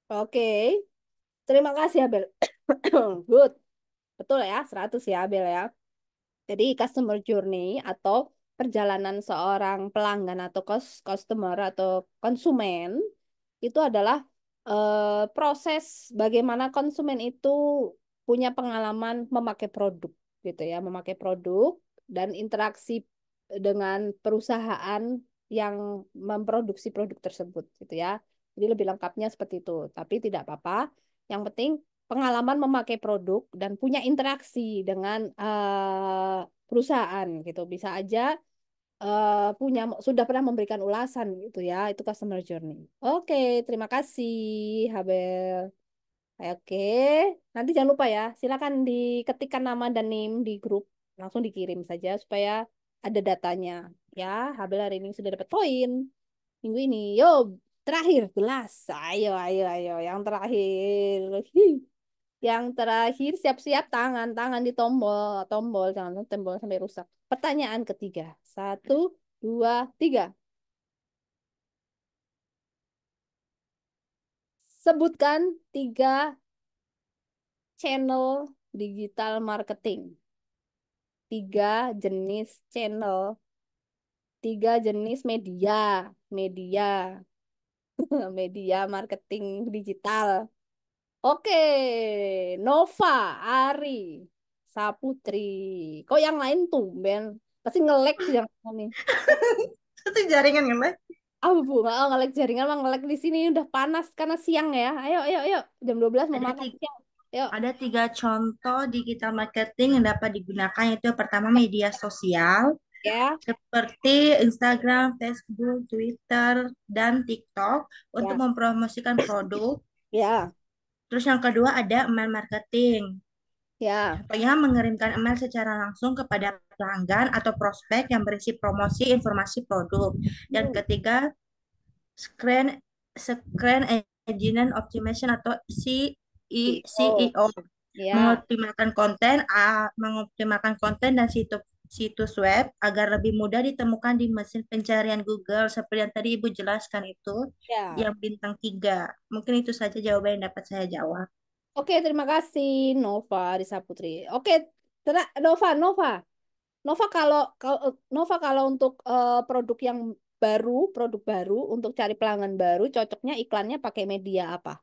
oke. Terima kasih, Habel. Good. Betul ya, 100 ya, Habel ya. Jadi customer journey atau perjalanan seorang pelanggan atau customer atau konsumen itu adalah proses bagaimana konsumen itu punya pengalaman memakai produk gitu ya, memakai produk dan interaksi dengan perusahaan yang memproduksi produk tersebut gitu ya. Jadi lebih lengkapnya seperti itu. Tapi tidak apa-apa. Yang penting pengalaman memakai produk dan punya interaksi dengan perusahaan gitu. Bisa aja sudah pernah memberikan ulasan gitu ya. Itu customer journey. Oke, terima kasih, Habel. Oke, nanti jangan lupa ya. Silakan diketikkan nama dan name di grup. Langsung dikirim saja supaya ada datanya. Ya, Habel hari ini sudah dapat poin. Minggu ini. Yo, terakhir gelas. Ayo. Yang terakhir. Hi. Yang terakhir siap-siap tangan di tombol jangan tombol sampai rusak. Pertanyaan ketiga. 1, 2, 3. Sebutkan 3 channel digital marketing. 3 jenis channel. 3 jenis media media marketing digital. Oke, Nova, Ari, Saputri. Kok yang lain tuh, Ben? Pasti ngelek yang ini. Itu jaringan ya, Mbak? Ah, bu, ngelek jaringan mah ngelek di sini udah panas karena siang ya. Ayo. Jam 12 mau Ada makan tiga, siang. Yuk, ada 3 contoh digital marketing yang dapat digunakan, yaitu yang pertama media sosial ya. seperti Instagram, Facebook, Twitter, dan TikTok untuk Ya, mempromosikan produk. ya, Terus yang kedua ada email marketing. ya, Contohnya mengirimkan email secara langsung kepada pelanggan atau prospek yang berisi promosi informasi produk. Yang hmm, ketiga, screen screen engine optimization atau CEO. CEO, Ya, mengoptimalkan konten dan situs web agar lebih mudah ditemukan di mesin pencarian Google seperti yang tadi Ibu jelaskan itu, ya. yang bintang 3. Mungkin itu saja jawaban yang dapat saya jawab. Oke, terima kasih Nova Risa Putri. Oke, Nova. Nova kalau untuk produk baru untuk cari pelanggan baru, cocoknya iklannya pakai media apa?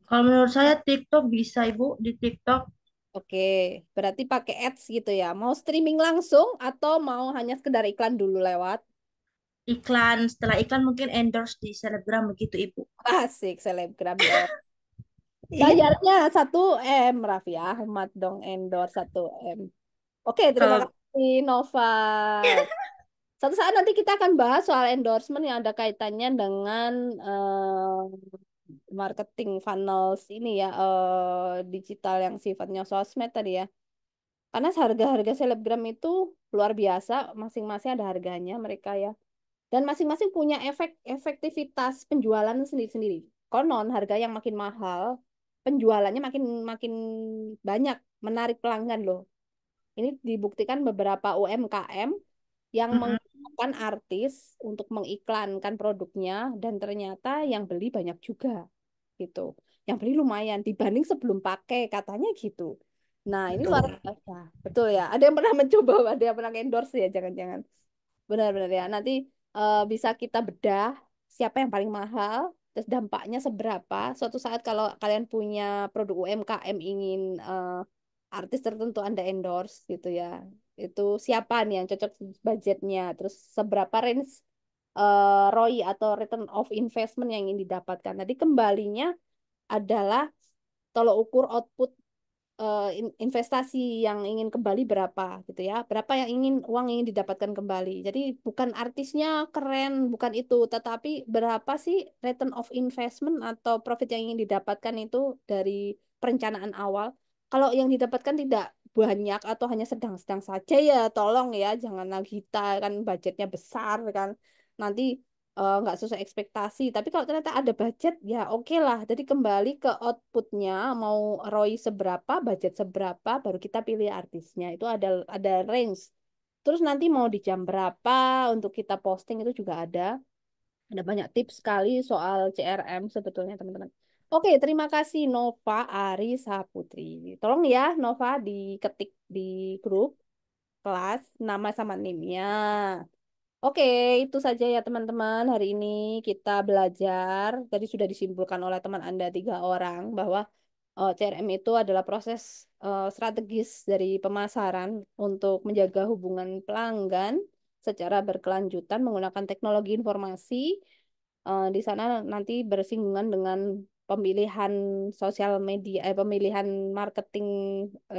Kalau menurut saya TikTok bisa Ibu, di TikTok Oke, berarti pakai ads gitu ya. Mau streaming langsung atau mau hanya sekedar iklan dulu lewat? Iklan, setelah iklan mungkin endorse di selebgram begitu, Ibu. Asik, selebgram dong. Iya. Bayarnya 1 M, Raffi Ahmad dong endorse 1 M. Oke, terima Kalau kasih Nova. Suatu saat nanti kita akan bahas soal endorsement yang ada kaitannya dengan marketing funnels ini ya, digital yang sifatnya sosmed tadi ya. Karena harga-harga selebgram itu luar biasa, masing-masing ada harganya mereka ya. Dan masing-masing punya efektivitas penjualan sendiri-sendiri. Konon harga yang makin mahal, penjualannya makin makin banyak, menarik pelanggan loh. Ini dibuktikan beberapa UMKM yang mm-mm, menggunakan artis untuk mengiklankan produknya dan ternyata yang beli banyak juga gitu. Yang beli lumayan dibanding sebelum pakai katanya gitu. Nah, ini luar betul. biasa. Betul ya. Ada yang pernah mencoba, ada yang pernah endorse ya, jangan-jangan. Benar-benar ya. Nanti bisa kita bedah siapa yang paling mahal, terus dampaknya seberapa. Suatu saat kalau kalian punya produk UMKM ingin artis tertentu Anda endorse gitu ya. Itu siapa nih yang cocok budgetnya, terus seberapa range ROI atau return of investment yang ingin didapatkan. Tadi kembalinya adalah tolok ukur output investasi yang ingin kembali berapa gitu ya. Berapa yang ingin uang ingin didapatkan kembali. Jadi bukan artisnya keren, bukan itu, tetapi berapa sih return of investment atau profit yang ingin didapatkan itu dari perencanaan awal. Kalau yang didapatkan tidak banyak atau hanya sedang-sedang saja ya tolong ya janganlah kita kan budgetnya besar kan. Nanti nggak sesuai ekspektasi. Tapi kalau ternyata ada budget, ya oke lah. Jadi kembali ke outputnya, mau ROI seberapa, budget seberapa, baru kita pilih artisnya. Itu ada range. Terus nanti mau di jam berapa untuk kita posting itu juga ada. Ada banyak tips sekali soal CRM sebetulnya teman-teman. Oke, terima kasih Nova Ari Saputri. Tolong ya Nova diketik di grup kelas nama sama NIM-nya. Oke, itu saja ya teman-teman. Hari ini kita belajar. Tadi sudah disimpulkan oleh teman Anda 3 orang bahwa CRM itu adalah proses strategis dari pemasaran untuk menjaga hubungan pelanggan secara berkelanjutan menggunakan teknologi informasi. Di sana nanti bersinggungan dengan pemilihan sosial media, pemilihan marketing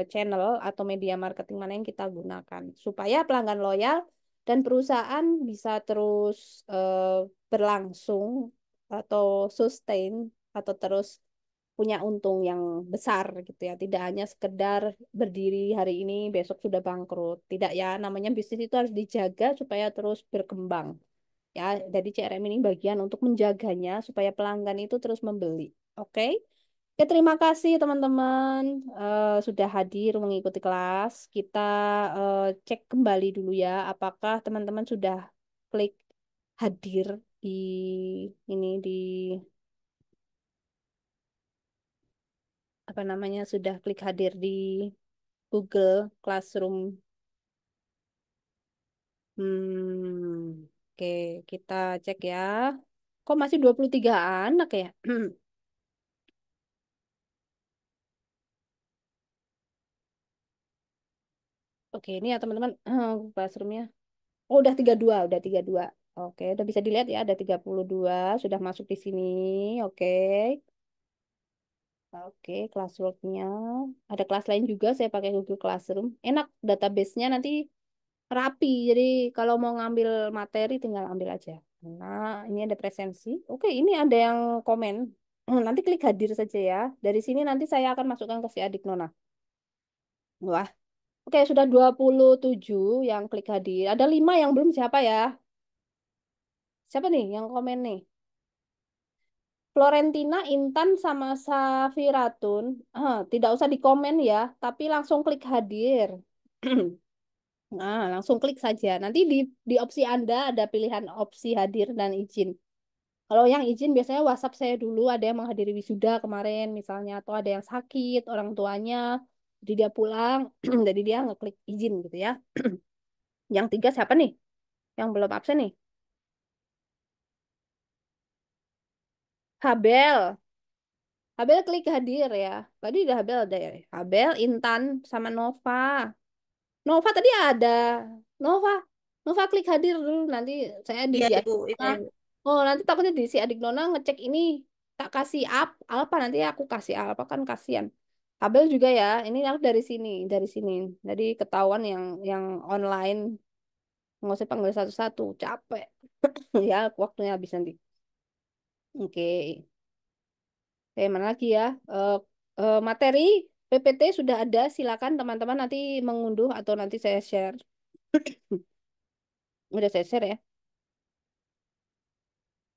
channel atau media marketing mana yang kita gunakan supaya pelanggan loyal dan perusahaan bisa terus berlangsung atau sustain atau terus punya untung yang besar gitu ya. Tidak hanya sekedar berdiri hari ini, besok sudah bangkrut. Tidak ya, namanya bisnis itu harus dijaga supaya terus berkembang. Ya, jadi CRM ini bagian untuk menjaganya supaya pelanggan itu terus membeli. Oke? Ya, terima kasih teman-teman sudah hadir mengikuti kelas. Kita cek kembali dulu ya, apakah teman-teman sudah klik hadir di ini di apa namanya sudah klik hadir di Google Classroom. Oke, kita cek ya. Kok masih 23 anak ya? Oke, ini ya teman-teman classroomnya. Oh, udah 32, udah 32. Oke, udah bisa dilihat ya, ada 32 sudah masuk di sini. Oke. Oke, classwork-nya. Ada kelas lain juga saya pakai Google Classroom. Enak database-nya nanti rapi. Jadi kalau mau ngambil materi tinggal ambil aja. Nah, ini ada presensi. Oke, ini ada yang komen. Nanti klik hadir saja ya. Dari sini nanti saya akan masukkan ke si adik Nona. Wah, oke sudah 27 yang klik hadir. Ada 5 yang belum siapa ya? Siapa nih yang komen nih? Florentina, Intan, sama Safiratun. Tidak usah dikomen ya, tapi langsung klik hadir. Nah, langsung klik saja. Nanti di opsi Anda ada pilihan opsi hadir dan izin. Kalau yang izin biasanya WhatsApp saya dulu, ada yang menghadiri wisuda kemarin misalnya, atau ada yang sakit orang tuanya, jadi dia pulang, jadi dia ngeklik izin gitu ya. Yang 3 siapa nih? Yang belum absen nih? Habel. Habel klik hadir ya. Tadi udah Habel ada ya. Habel, Intan, sama Nova. Nova tadi ada. Nova. Nova klik hadir dulu. Nanti saya di Iya si Ibu, adik iya Nona. Ibu. Oh, nanti takutnya di si adik Nona ngecek ini. Tak kasih apa nanti aku kasih apa kan kasihan. Habel juga ya. Ini aku dari sini, dari sini. Jadi ketahuan yang online nggak usah panggil satu-satu, capek. Ya, waktunya habis nanti. Oke. Oke, mana lagi ya? Eh, materi PPT sudah ada. Silakan teman-teman nanti mengunduh atau nanti saya share. Udah saya share ya.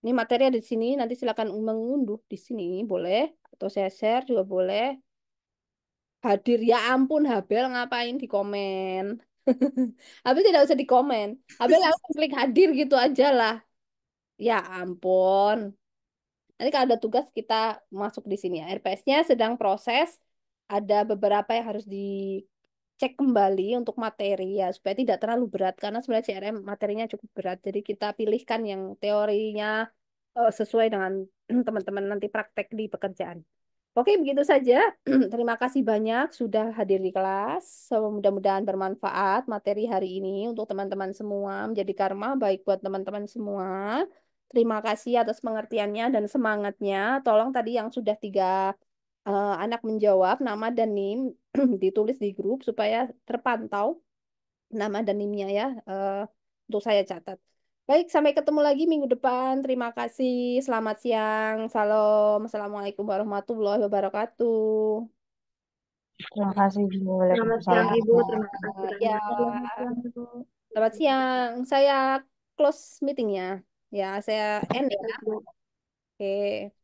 Ini materi ada di sini. Nanti silakan mengunduh di sini boleh. Atau saya share juga boleh. Hadir ya ampun Habel ngapain di komen? Habel tidak usah di komen. Habel langsung klik hadir gitu aja lah. Ya ampun. Nanti kalau ada tugas kita masuk di sini ya. RPS-nya sedang proses. Ada beberapa yang harus dicek kembali untuk materi ya supaya tidak terlalu berat karena sebenarnya CRM materinya cukup berat. Jadi kita pilihkan yang teorinya sesuai dengan teman-teman nanti praktek di pekerjaan. Oke, begitu saja. Terima kasih banyak sudah hadir di kelas. Mudah-mudahan bermanfaat materi hari ini untuk teman-teman semua, menjadi karma baik buat teman-teman semua. Terima kasih atas pengertiannya dan semangatnya. Tolong tadi yang sudah tiga anak menjawab nama dan NIM ditulis di grup supaya terpantau nama dan NIM-nya ya untuk saya catat. Baik, sampai ketemu lagi minggu depan. Terima kasih. Selamat siang. Salam. Assalamualaikum warahmatullahi wabarakatuh. Terima kasih Bu. Selamat siang Waalaikumsalam. Ibu, terima kasih Ya, banyak. Selamat siang, Bu. selamat siang. Saya close meetingnya. Ya, saya end ya. Baik, Bu. Oke.